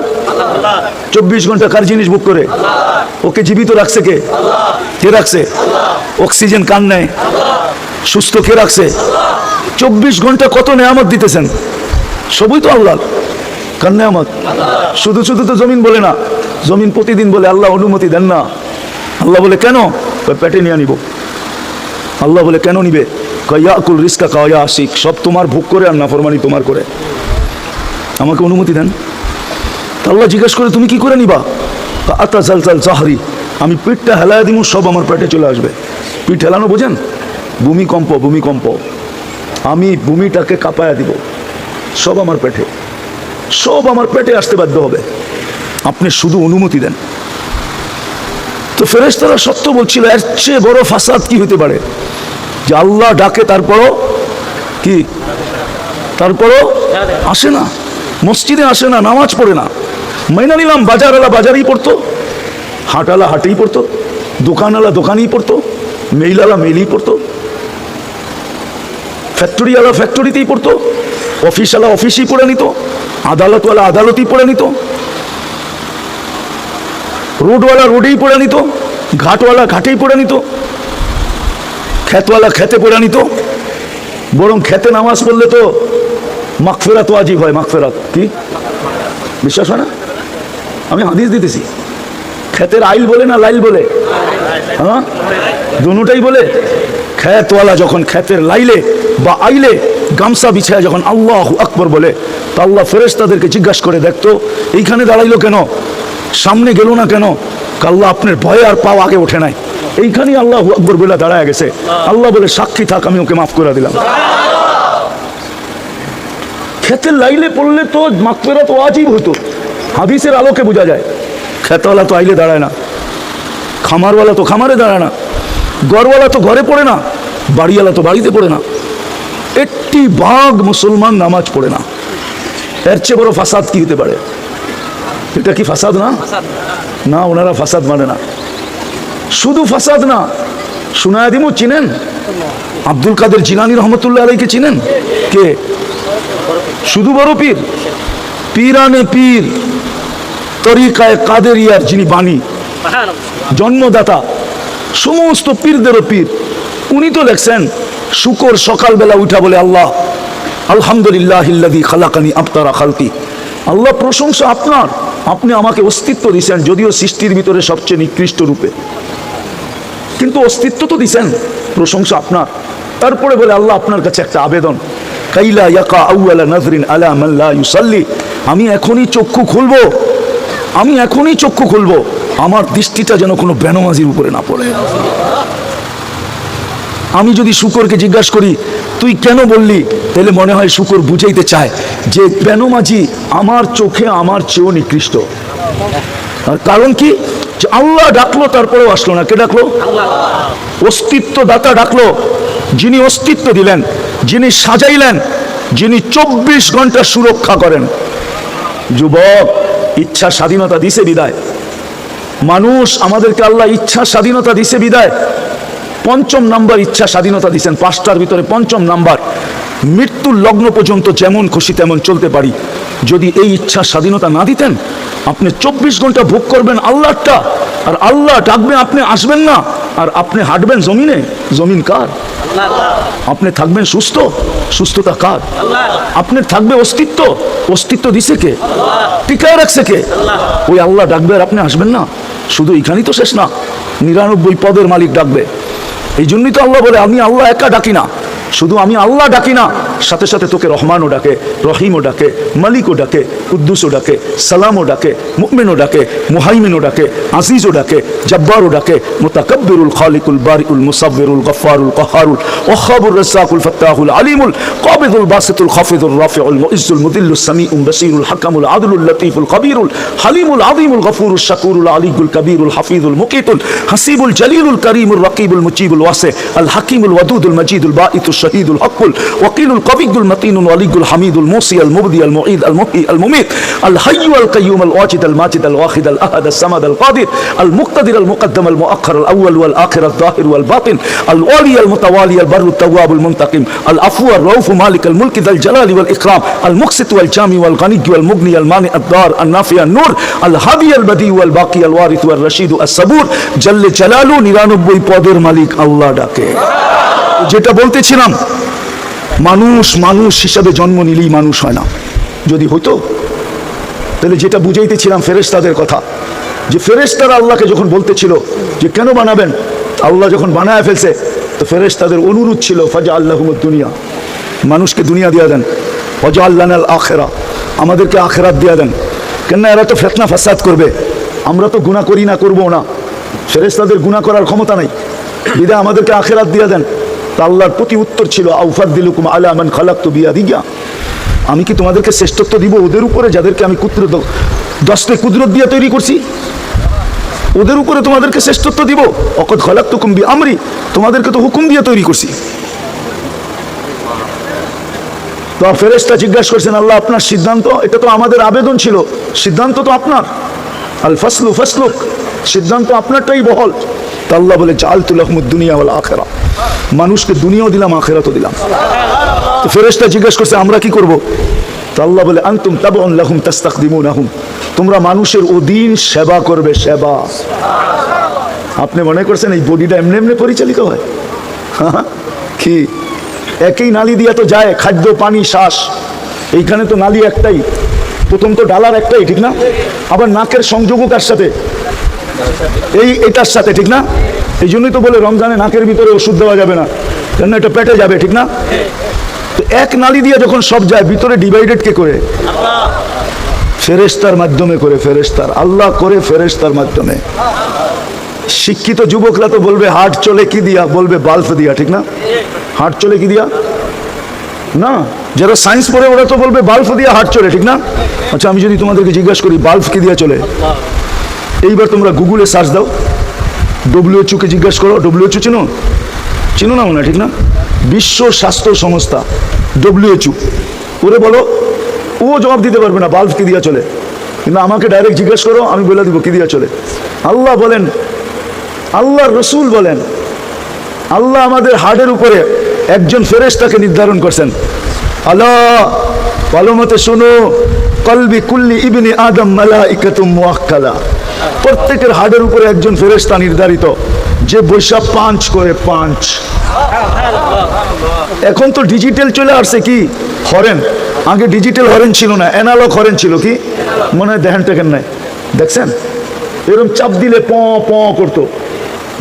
24 ঘন্টা কার জিনিস বুক করে? ওকে জীবিত রাখছে কে? কে রাখছে? অক্সিজেন কার নেয়? সুস্থ কে রাখছে? 24 ঘন্টা কত নেয়ামত দিতেছেন, সবই তো আল্লাহ। কার নেয়ামত? শুধু শুধু তো জমিন বলে না, জমিন প্রতিদিন বলে আল্লাহ অনুমতি দেন না। আল্লাহ বলে কেন? পেটে নিয়ে নিব। আল্লাহ বলে কেন নিবে? ইয়াকুল রিজকা কায়া আশিক, সব তোমার ভোগ করে আর নাফরমানি তোমার করে, আমাকে অনুমতি দেন। আল্লাহ জিজ্ঞেস করে তুমি কি করে নিবা? আতা জালজাল জাহরি, আমি পিঠটা হেলায় দিব, সব আমার পেটে চলে আসবে। পিঠ হেলানো বোঝেন? ভূমিকম্প, ভূমিকম্প, আমি ভূমিটাকে কাঁপায়া দিব, সব আমার পেটে, সব আমার পেটে আসতে বাধ্য হবে, আপনি শুধু অনুমতি দেন। তো ফেরেশতারা সত্য বলছিল, এর চেয়ে বড় ফাসাদ কি হতে পারে? যে আল্লাহ ডাকে তারপরও কি? তারপরও আসে না, মসজিদে আসে না, নামাজ পড়ে না। মাইনা নিলাম বাজারওয়ালা বাজারেই পড়তো, হাটওয়ালা হাটেই পড়তো, দোকানওয়ালা দোকানেই পড়তো, মেইলওয়ালা মেইলেই পড়তো, ফ্যাক্টরিওয়ালা ফ্যাক্টরিতেই পড়তো, অফিসওয়ালা অফিসেই পড়ে নিত, আদালতওয়ালা আদালতেই পড়ে নিত, রোডওয়ালা রোডেই পড়ে নিত, ঘাটওয়ালা ঘাটেই পড়ে নিত, খেতওয়ালা খেতে পড়ে নিত। বরং খেতে নামাজ পড়লে তো মাগফিরাত ওয়াজিব হয়। মাগফিরাত কি? বিশ্বাস হয় না? আমি হাদিস দিতেছি। খেতের আইল বলে না লাইল বলে? হ্যাঁ, দুটোটাই বলে। খেতওয়ালা যখন খেতের লাইলে বা আইলে গামছা বিছায় যখন আল্লাহু আকবার বলে, তো আল্লাহ ফেরেশতাদেরকে জিজ্ঞাসা করে, দেখতো এইখানে দাঁড়াইলো কেন, সামনে গেল না কেন? আল্লাহ আপনার ভয়ে আর পাও আগে ওঠে নাই, এইখানেই আল্লাহু আকবার বলে দাঁড়ায় গেছে। আল্লাহ বলে সাক্ষী থাক, আমি ওকে মাফ করে দিলাম। খেতের লাইলে পড়লে তো মাগফিরাত ওয়াজিব হতো, হাদিসের আলোকে বোঝা যায়। খেতওয়ালা তো আইলে দাঁড়ায় না, খামারওয়ালা তো খামারে দাঁড়ায় না, ঘরওয়ালা তো ঘরে পড়ে না, বাড়িওয়ালা তো বাড়িতে পড়ে না। 80% মুসলমান নামাজ পড়ে না। এর চেয়ে বড় ফাসাদ কি হতে পারে? এটা কি ফাসাদ না? না, ওনারা ফাসাদ মানে না। শুধু ফাসাদ না, শুনায়া দিমু, চিনেন আব্দুল কাদের জিলানী রহমতুল্লাহ আলাইকে? চিনেন? কে? শুধু বড় পীর, পীরানে পীর, তরিকায়ে কাদেরিয়ার যিনি বাণী, জন্মদাতা, সমস্ত পীরদেরও পীর। উনি তো লেখছেন, শুকর সকালবেলা উঠা বলে আল্লাহ আলহামদুলিল্লাহিল্লাযী খালাকানি আবতারা খালকি, আল্লাহ প্রশংসা আপনার, আপনি আমাকে অস্তিত্ব দিয়েছেন, যদিও সৃষ্টির ভিতরে সবচেয়ে নিকৃষ্ট রূপে, কিন্তু অস্তিত্ব তো দিয়েছেন, প্রশংসা আপনার। তারপরে বলে আল্লাহ আপনার কাছে একটা আবেদন, কাইলা ইয়াকা আউয়ালা নাজরিন আলা মান লা ইউসাল্লি, আমি এখনই চক্ষু খুলবো, আমি এখনই চক্ষু খুলবো, আমার দৃষ্টিটা যেন কোনো বেনমাজির উপরে না পড়ে। আমি যদি শুকরকে জিজ্ঞাসা করি তুই কেন বললি, তাহলে মনে হয় শুকর বুঝাইতে চায় যে বেনমাজি আমার চোখে আমার চেয়েও নিকৃষ্ট। আর কারণ কি, আল্লাহ ডাকলো তারপরেও আসলো না। কে ডাকলো? অস্তিত্ব দাতা ডাকলো, যিনি অস্তিত্ব দিলেন, যিনি সাজাইলেন, যিনি 24 ঘন্টা সুরক্ষা করেন। যুবক, ইচ্ছা স্বাধীনতা দিছে বিদায়, মানুষ আমাদেরকে আল্লাহ ইচ্ছা স্বাধীনতা দিছে বিদায়। 5ম নাম্বার ইচ্ছা স্বাধীনতা দিচ্ছেন, 5টার ভিতরে 5ম নাম্বার, মৃত্যুর লগ্ন পর্যন্ত যেমন খুশি তেমন চলতে পারি। যদি এই ইচ্ছা স্বাধীনতা না দিতেন, আপনি 24 ঘন্টা ভোগ করবেন আল্লাহটা, আর আল্লাহ ডাকবেন আপনি আসবেন না, আর আপনি হাঁটবেন জমিনে, জমিন কার? আপনি থাকবেন সুস্থ, সুস্থতা কার? আপনি থাকবে অস্তিত্ব, অস্তিত্ব দিছে কে? টিকায় রাখছে কে? ওই আল্লাহ ডাকবে আর আপনি আসবেন না। শুধু এখানেই তো শেষ না, 99 পদের মালিক ডাকবে। এই জন্যই তো আল্লাহ বলে আমি আল্লাহ একা ডাকি না, শুধু আমি আল্লাহ ডাকি না, সাথে সাথে তোকে রহমানও ডাকে, রহিমও ডাকে, মালিকও ডাকে, কুদ্দুসও ডাকে, সালামও ডাকে, মুমিনও ডাকে, মুহাইমিনও ডাকে, আজিজও ডাকে, জব্বারও ডাকে, মুতাকাব্বিরুল খালিকুল বারিউল মুসাব্বিরুল গফফারুল কাহারুল ওয়াহাবুর রাজ্জাকুল ফাত্তাহুল আলিমুল কাবিদুল বাসিতুল খাফিদুর রাফিউল মুইজ্জুল মুদিল্লুস সামিউল বাসীরুল হাকামুল আদলুল লতীফুল কবিরুল হালিমুল আযীমুল গফুরুশ শাকুরুল আলিয়ুল কবিরুল হাফিজুল মুকিতুল হাসিবুল জলিলুল করিমুল রাকিবুল মুজিবুল ওয়াসি আল হাকিমুল ওয়াদুদুল মজিদুল বাঈতুশ শহীদুল হকুল ওয়াকিলুল কবিদুল মতিনুল ওয়ালিগুল হামিদুল মুসি আল মুবদি আল মুঈদ আল মুহয়ি আল মুমীত আল হাইয়্যু আল কাইয়্যুম আল ওয়াজিদ আল মাজিদ আল ওয়াহিদ আল আহাদ আল সামাদ আল কাদির আল মুক্তাদির আল মুকদ্দম আল মুআখ্খার আল আউয়াল ওয়াল আখির আল যাহির ওয়াল বাতিন আল ওয়ালি আল মুতাওয়ালি আল বাররু তাওয়াব আল মুনতাকিম আল আফু আর রাউফ মালিক আল মুলক যাল জালালি ওয়াল ইকরাম আল মুকসিত ওয়াল জামি ওয়াল গানি ওয়াল মুগনি আল মানি আদ দার আল নাফি আন নূর আল হাদি আল বদি ওয়াল বাকি আল ওয়ারিস ওয়াল রশিদ আস সাবুর জাল্লে জালালু 99 পদের মালিক আল্লাহ ডাকে। যেটা বলতেছিলাম, মানুষ মানুষ হিসাবে জন্ম নিলেই মানুষ হয় না। যদি হতো তাহলে যেটা বুঝাইতেছিলাম ফেরেশতাদের কথা, যে ফেরেশতারা আল্লাহকে যখন বলতেছিল যে কেন বানাবেন, আল্লাহ যখন বানায় ফেলছে, তো ফেরেশতাদের অনুরোধ ছিল ফাজা আল্লাহুমুদ দুনিয়া, মানুষকে দুনিয়া দিয়া দেন, ফাজা আল্লানাল আখিরা, আমাদেরকে আখিরাত দিয়া দেন। কেননা এরা তো ফিতনা ফাসাদ করবে, আমরা তো গুনাহ করি না, করবো না, ফেরেশতাদের গুনাহ করার ক্ষমতা নাই, বিধায় আমাদেরকে আখিরাত দিয়া দেন। তা আল্লাহর প্রতি উত্তর ছিল আউফাদ্দিলুকুম আলা মান খালাকতু বিয়াদিয়া, আমি কি তোমাদেরকে শ্রেষ্ঠত্ব দিব ওদের উপরে যাদেরকে আমি কুদরত 10টা কুদরত দিয়ে তৈরি করছি, ওদের উপরে তোমাদেরকে শ্রেষ্ঠত্ব দিব? অকদ খালাকতুকুম বিআমরি, তোমাদেরকে তো হুকুম দিয়ে তৈরি করছি। তো ফেরেশতা জিজ্ঞাসা করছেন আল্লাহ আপনার সিদ্ধান্ত, এটা তো আমাদের আবেদন ছিল, সিদ্ধান্ত তো আপনার, আল ফাসলু ফাসলুক, সিদ্ধান্ত আপনারটাই বহল। তা আল্লাহ বলে জাআলতু লাহুমুদ দুনিয়া ওয়াল আখিরা, মানুষকে দুনিয়াও দিলাম আখিরাতও দিলাম। তো ফেরেশতা জিজ্ঞাসা করছে আমরা কি করব? তো আল্লাহ বলে আনতুম তাবউন লাহুম তাস্তাখদিমুনাহুম, তোমরা মানুষের অধীন সেবা করবে, সেবা। আপনি মনে করছেন এই বডিটা এমনি এমনি পরিচালিত হয়? কি একই নালী দিয়া তো যায় খাদ্য, পানি, শ্বাস, এইখানে তো নালী একটাই, প্রথম তো ডালার একটাই, ঠিক না? আবার নাকের সংযোগও কার সাথে? এটার সাথে, ঠিক না? এই জন্যই তো বলে রমজানে নাকের ভিতরে ওষুধ দেওয়া যাবে না, কেন এটা পেটে যাবে, ঠিক না? তো এক নালী দিয়ে যখন সব যায়, ভিতরে ডিভাইডেড কে করে? ফেরেশতার মাধ্যমে করে, ফেরেশতার, আল্লাহ করে ফেরেশতার মাধ্যমে। শিক্ষিত যুবকরা তো বলবে হার্ট চলে কি দিয়া, বলবে বাল্ব দিয়া, ঠিক না? হার্ট চলে কি দিয়া না, যারা সায়েন্স পড়ে ওরা তো বলবে বাল্ব দিয়া হার্ট চলে, ঠিক না? আচ্ছা আমি যদি তোমাদেরকে জিজ্ঞাসা করি বাল্ব কি দিয়া চলে, এইবার তোমরা গুগলে সার্চ দাও, WHO কে জিজ্ঞাসা করো, WHO চিনো? চিনো না মনে হয়, ঠিক না? বিশ্ব স্বাস্থ্য সংস্থা, WHO, ওরে বলো, ও জবাব দিতে পারবে না বাল্ব কি দিয়া চলে, কিন্তু আমাকে ডাইরেক্ট জিজ্ঞাসা করো, আমি বলে দিব কি দিয়া চলে। আল্লাহ বলেন, আল্লাহর রসুল বলেন, আল্লাহ আমাদের হার্টের উপরে একজন ফেরেশতাকে নির্ধারণ করছেন। আল্লাহ ভালো মতে শোনো, কলবি কুল্লি ইবনি আদম মালাইকাতুম মুআক্কালা, প্রত্যেকের হার্টের উপরে একজন ফেরেশতা নির্ধারিত, যে বৈশা পাঞ্চ করে, পাঞ্চ। এখন তো ডিজিটাল চলে আসছে, কি হরেন, আগে ডিজিটাল হরেন ছিল না, অ্যানালগ হরেন ছিল, কি মনে হয় দেখেন টেকেন নাই, দেখছেন এরকম চাপ দিলে প প করতো,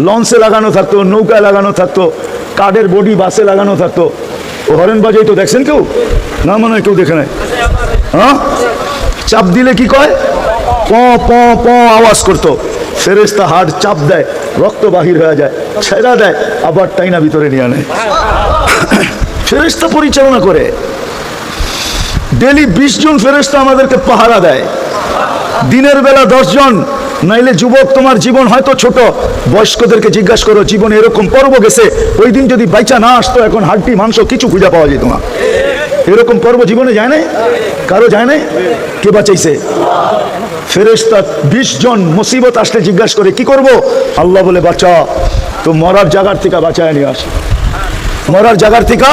লঞ্চে লাগানো থাকতো, নৌকায় লাগানো থাকতো, কাঠের বডি বাসে লাগানো থাকতো, ও হরেন বাজাই তো দেখছেন কেউ? না মনে হয় কেউ দেখে নাই। হ্যাঁ, চাপ দিলে কি কয়? প প প আওয়াজ করতো। ফেরেশতা হাড় চাপ দেয়, রক্ত বাহির হয়ে যায়, ছেড়া দেয়, আবার টাইনা ভিতরে নিয়ে আনে। ফেরেশতা পরিচালনা করে। ডেলি 20 জন ফেরেশতা আমাদেরকে পাহারা দেয়, দিনের বেলা 10 জন। নাইলে যুবক তোমার জীবন হয়তো ছোট, বয়স্কদেরকে জিজ্ঞাসা করো জীবনে এরকম পর্ব গেছে, ওই দিন যদি বাইচা না আসতো এখন হাড্ডি মাংস কিছু খুঁজে পাওয়া যেত না। এরকম পর্ব জীবনে যায় নাই, কারো যায় নাই। কে বাঁচাইছে? ফেরেশতা 20 জন মুসিবত আসলে জিজ্ঞাসা করে কি করব? আল্লাহ বলে বাঁচা, তো মরার জায়গার থেকে বাঁচায় নিয়ে আসে, মরার জায়গার থেকে।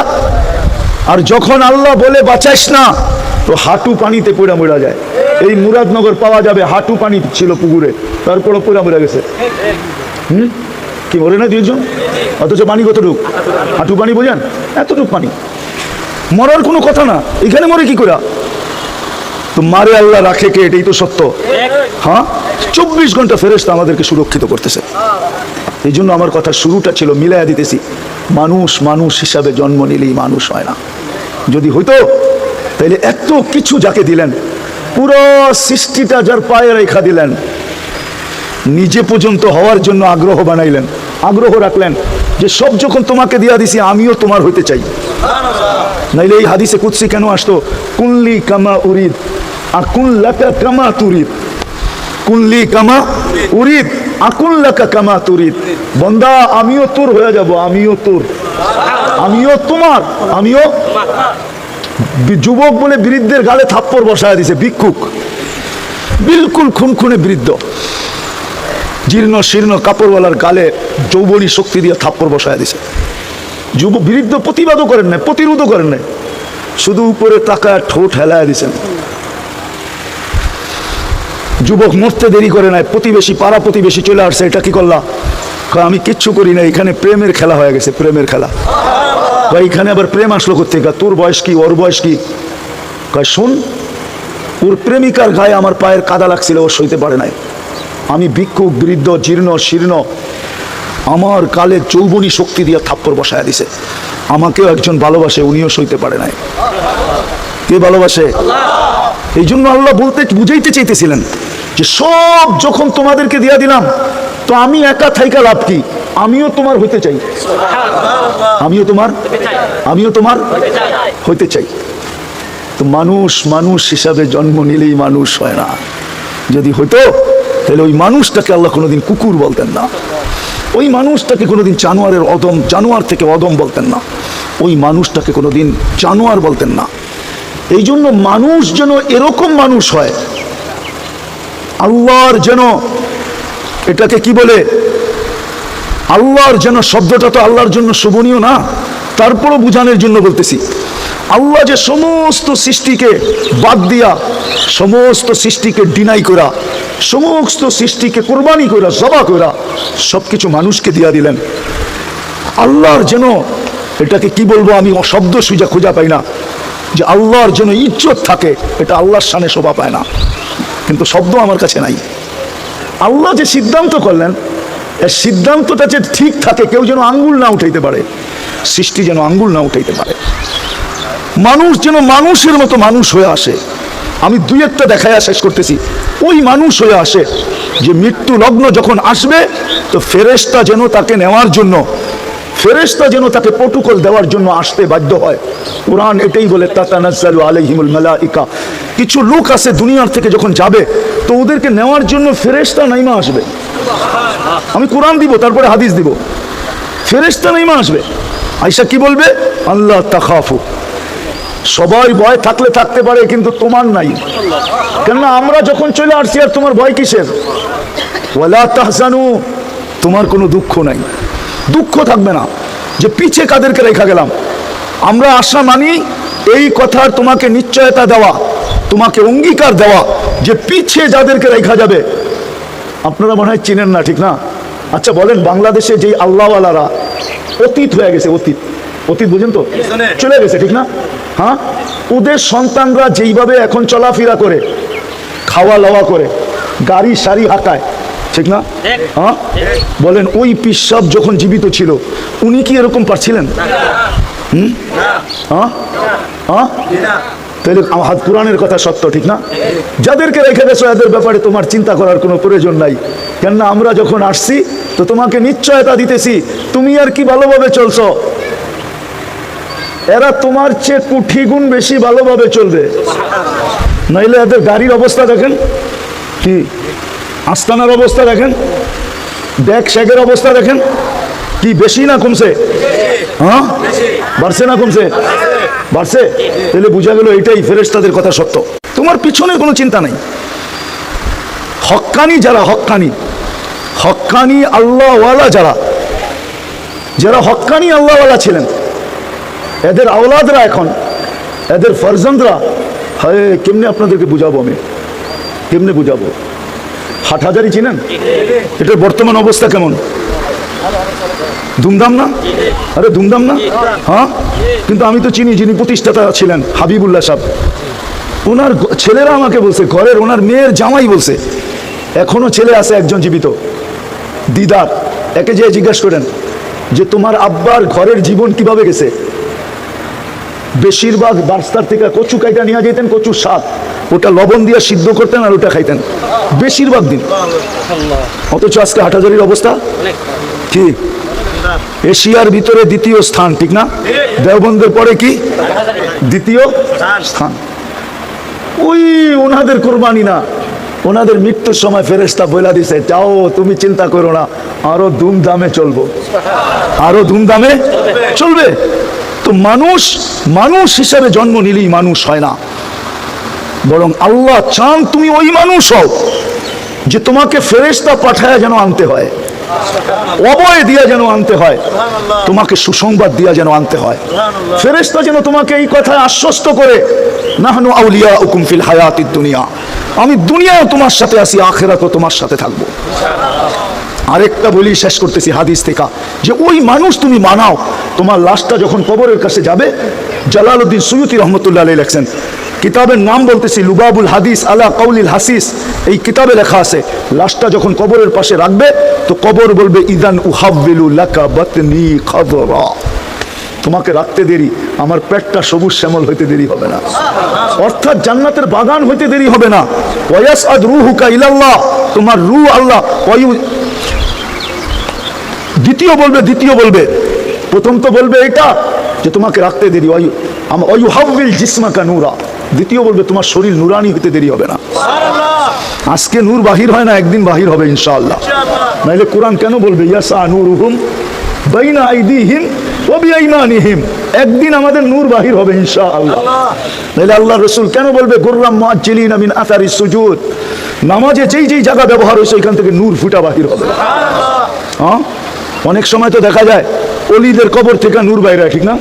আর যখন আল্লাহ বলে বাঁচাইস না, তো হাঁটু পানিতে পুরা মরা যায়। এই মুরাদনগর পাওয়া যাবে, হাঁটু পানি ছিল পুকুরে, তারপরও পুরা মরে গেছে। কি মরে না 2 জন? অথচ পানি কতটুক? হাঁটু পানি বোঝেন? এতটুক পানি, মরার কোনো কথা না। এখানে মরে কি করে? তো মারে আল্লাহ রাখে কে? এটাই তো সত্য। হ্যাঁ, 24 ঘন্টা ফেরেশতা আমাদেরকে সুরক্ষিত করতেছে। এই জন্য আমার কথা শুরুটা ছিল মিলাইয়া দিতেছি, মানুষ মানুষ হিসাবে জন্ম নিলেই মানুষ হয় না। যদি হইতো তাহলে এত কিছু যাকে দিলেন, পুরো সৃষ্টিটা যার পায়ে রেখা দিলেন, নিজে পর্যন্ত হওয়ার জন্য আগ্রহ বানাইলেন, আগ্রহ রাখলেন যে সব যখন তোমাকে দিয়া দিছি আমিও তোমার হইতে চাই। নাইলে এই হাদিসে কুদসি কেন আসতো? কুল্লি কামা উরিদ আকুল্লাকা কামা তুরিদ, কুল্লি কামা উরিদ আকুল্লাকা কামা তুরিদ। বন্দা আমিও তোর হয়ে যাব, আমিও তোর, আমিও তোমার, আমিও। যুবক বলে বৃদ্ধের গালে থাপ্পড় বসায় দিছে, ভিক্ষুক, বিলকুল খুনখুনে বৃদ্ধ, জীর্ণ শীর্ণ কাপড়ওয়ালার গালে যৌবনী শক্তি দিয়ে থাপ্পড় বসায় দিছে। যুবক বৃদ্ধ প্রতিবাদও করেন নাই, প্রতিরোধও করেন নাই, শুধু উপরে তাকায় ঠোঁট হেলায় দিছেন। যুবক মরতে দেরি করে নাই, প্রতিবেশী পাড়া প্রতিবেশী চলে আসছে, এটা কি করলা? আমি কিচ্ছু করি না, এখানে প্রেমের খেলা হয়ে গেছে, প্রেমের খেলা। এখানে আবার প্রেম আসলো কোথেকে? তোর বয়স কি, ওর বয়স কি? শোন, ওর প্রেমিকার গায়ে আমার পায়ের কাদা লাগছিল, ও সইতে পারে নাই। আমি ভিক্ষুক, বৃদ্ধ, জীর্ণ শীর্ণ, আমার কালে যৌবনী শক্তি দিয়ে থাপ্পড় বসায় দিছে। আমাকেও একজন ভালোবাসে, উনিও সইতে পারে নাই। কে ভালোবাসে? এই জন্য আল্লাহ বলতে বুঝাইতে চাইতেছিলেন যে সব যখন তোমাদেরকে দিয়া দিলাম, তো আমি একা থাইকা লাভ কি? আমিও তোমার হইতে চাই, আমিও তোমার হইতে চাই। তো মানুষ মানুষ হিসাবে জন্ম নিলেই মানুষ হয় না। যদি হইতো তাহলে ওই মানুষটাকে আল্লাহ কোনোদিন কুকুর বলতেন না, ওই মানুষটাকে কোনোদিন জানোয়ারের অদম, জানোয়ার থেকে অদম বলতেন না, ওই মানুষটাকে কোনোদিন জানোয়ার বলতেন না। এই জন্য মানুষ যেন এরকম মানুষ হয়, আল্লাহর যেন, এটাকে কি বলে, আল্লাহর যেন শব্দটা তো আল্লাহর জন্য শোভনীয় না, তারপরও বুঝানোর জন্য বলতেছি। আল্লাহ যে সমস্ত সৃষ্টিকে বাদ দিয়া, সমস্ত সৃষ্টিকে ডিনাই করা, সমস্ত সৃষ্টিকে কোরবানি করা, জবা করা, সবকিছু মানুষকে দিয়া দিলেন। আল্লাহর যেন, এটাকে কি বলবো আমি, শব্দ সুজা খুঁজা পাই না, যে আল্লাহর যেন ইজ্জত থাকে, এটা আল্লাহর শানে শোভা পায় না, কিন্তু শব্দ আমার কাছে নাই। আল্লাহ যে সিদ্ধান্ত করলেন, এই সিদ্ধান্তটা যে ঠিক থাকে, কেউ যেন আঙ্গুল না উঠাইতে পারে, সৃষ্টি যেন আঙ্গুল না উঠাইতে পারে, মানুষ যেন মানুষের মতো মানুষ হয়ে আসে। আমি 2-1টা দেখাইয়া শেষ করতেছি। ওই মানুষ হয়ে আসে যে মৃত্যু লগ্ন যখন আসবে, তো ফেরেশতা যেন তাকে নেওয়ার জন্য, ফেরেশতা যেন তাকে প্রটোকল দেওয়ার জন্য আসতে বাধ্য হয়। কোরআন এটাই বলে, তাতানাজ্জালু আলাইহিমুল মালাইকা। কিছু লোক আছে দুনিয়ার থেকে যখন যাবে, তো ওদেরকে নেওয়ার জন্য ফেরেশতা নাইমা আসবে। আমি কোরআন দিব, তারপরে হাদিস দিব। ফেরেশতা নাইমা আসবে, আয়েশা কি বলবে? আল্লাহ তাখাফু, সবাই ভয় থাকলে থাকতে পারে, কিন্তু তোমার নাই। কেননা আমরা যখন চলে আসছি, আর তোমার ভয় কিসের? ওয়ালা তাহজানু, তোমার কোনো দুঃখ নাই, দুঃখ থাকবে না যে পিছে কাদেরকে রেখা গেলাম। আমরা আশা মানি এই কথার তোমাকে নিশ্চয়তা দেওয়া, তোমাকে অঙ্গীকার দেওয়া যে পিছে যাদেরকে রেখা যাবে, আপনারা মনে হয় চিনেন না, ঠিক না? আচ্ছা বলেন, বাংলাদেশে যেই আল্লাহওয়ালারা অতীত হয়ে গেছে, অতীত, অতীত বুঝেন তো, চলে গেছে, ঠিক না? হ্যাঁ, ওদের সন্তানরা যেইভাবে এখন চলাফেরা করে, খাওয়া লাওয়া করে, গাড়ি সারি হাঁকায়, ঠিক না? হ্যাঁ, বলেন ওই পীর সাহেব যখন জীবিত ছিল উনি কি এরকম পারছিলেন? হ্যাঁ হ্যাঁ, তাহলে আমার কোরআনের কথা সত্য, ঠিক না? যাদেরকে রেখে গেছো এদের ব্যাপারে তোমার চিন্তা করার কোনো প্রয়োজন নাই, কেননা আমরা যখন আসছি তো তোমাকে নিশ্চয়তা দিতেছি তুমি আর কি ভালোভাবে চলছো, এরা তোমার চেয়ে কোটি গুণ বেশি ভালোভাবে চলবে। নাইলে এদের গাড়ির অবস্থা দেখেন, কি আস্তানার অবস্থা দেখেন, ব্যাগ শ্যাগের অবস্থা দেখেন, কি বেশি না কমছে? হ্যাঁ, বাড়ছে না কমছে? বাড়ছে। তাহলে বোঝা গেল এটাই ফেরেশতাদের কথা সত্য, তোমার পিছনে কোনো চিন্তা নাই। হক্কানি যারা, হক্কানি আল্লাহওয়ালা যারা হক্কানি আল্লাহওয়ালা ছিলেন, এদের আওলাদরা এখন, এদের ফরজন্দরা, হায় কেমনে আপনাদেরকে বুঝাবো, আমি কেমনে বুঝাবো? হাটহাজারি চিনেন? এটার বর্তমান অবস্থা কেমন? ধুমধাম না? আরে ধুমধাম না? হ্যাঁ, কিন্তু আমি তো চিনি যিনি প্রতিষ্ঠাতা ছিলেন, হাবিবুল্লাহ সাহেব। ওনার ছেলেরা আমাকে বলছে, ঘরের ওনার মেয়ের জামাই বলছে, এখনো ছেলে আছে একজন জীবিত, দিদার। একে যে জিজ্ঞাসা করেন যে তোমার আব্বার ঘরের জীবন কিভাবে গেছে? বেশিরভাগ বার্স্তার থেকে কচু কাইটা নিয়ে যেতেন, কচুর শাক, ওটা লবণ দিয়ে সিদ্ধ করতেন আর ওটা খাইতেন বেশিরভাগ দিন। অথচ আজকে হাটহাজারির অবস্থা কি? এশিয়ার ভিতরে দ্বিতীয় স্থান, ঠিক না? দেওবন্দের পরে কি দ্বিতীয় স্থান? ওই ওনাদের কোরবানি না, ওনাদের মৃত্যুর সময় ফেরেশতা বলে দিছে, যাও তুমি চিন্তা করো না, আরো ধুমধামে চলবো, আরো ধুমধামে চলবে। তো মানুষ হিসেবে জন্ম নিলেই মানুষ হয় না, বরং আল্লাহ চান তুমি ওই মানুষ হও যে তোমাকে ফেরেশতা পাঠায় যেন আনতে হয়, অভয় দিয়া যেন আনতে হয়, তোমাকে সুসংবাদ দিয়া যেন আনতে হয়। ফেরেশতা যেন তোমাকে এই কথায় আশ্বস্ত করে, নাহনু আউলিয়াউকুম ফিল হায়াতিদ দুনিয়া, আমি দুনিয়াও তোমার সাথে আছি, আখিরাতেও তোমার সাথে থাকবো। আরেকটা বলি, শেষ করতেছি হাদিস থেকে, যে ওই মানুষ তুমি মানাও, তোমার লাশটা যখন কবরের কাছে যাবে, জালালউদ্দিন সুয়ুতি রহমতুল্লাহ আলাইহি লেখছেন, কিতাবের নাম বলতেছি লুবাবুল হাদিস আলা কাউলিল হাসিস, এই কিতাবে লেখা আছে, লাশটা যখন কবরের পাশে রাখবে তো কবর বলবে, ইদান উহাব্বিলু লাকা বাতনি খাদরা, তোমাকে রাখতে দেরি, আমার পেটটা সবুজ শ্যামল হইতে দেরি হবে না, অর্থাৎ জান্নাতের বাগান হইতে দেরি হবে না। ওয়ায়াসআদ রূহুকা ইলাল্লাহ, তোমার রূহ আল্লাহ। দ্বিতীয় বলবে, প্রথম তো বলবে এটা যে তোমাকে রাখতে দেরি, ওয়ায়ুহাব্বিল জিসমাকা নূরা, দ্বিতীয় বলবে তোমার শরীর নুরানি হইতে দেরি হবে না। আজকে নূর বাহির হয় না, একদিন বাহির হবে ইনশাআল্লাহ। নাইলে কোরআন কেন বলবে ইয়াসা নূরুহুম বাইনা আইদিহিম ওয়া বিআইমানিহিম, একদিন আমাদের নূর বাহির হবে ইনশাআল্লাহ। নাইলে আল্লাহ রাসূল কেন বলবে গুররাম মুআজ্জিলিনা মিন আথারিস সুজুদ, নামাজে যেই জায়গা ব্যবহার হয়েছে এখান থেকে নূর ফুটা বাহির হবে। হ্যাঁ, অনেক সময় তো দেখা যায় অলিদের কবর থেকে নূর বাইরে, ঠিক না?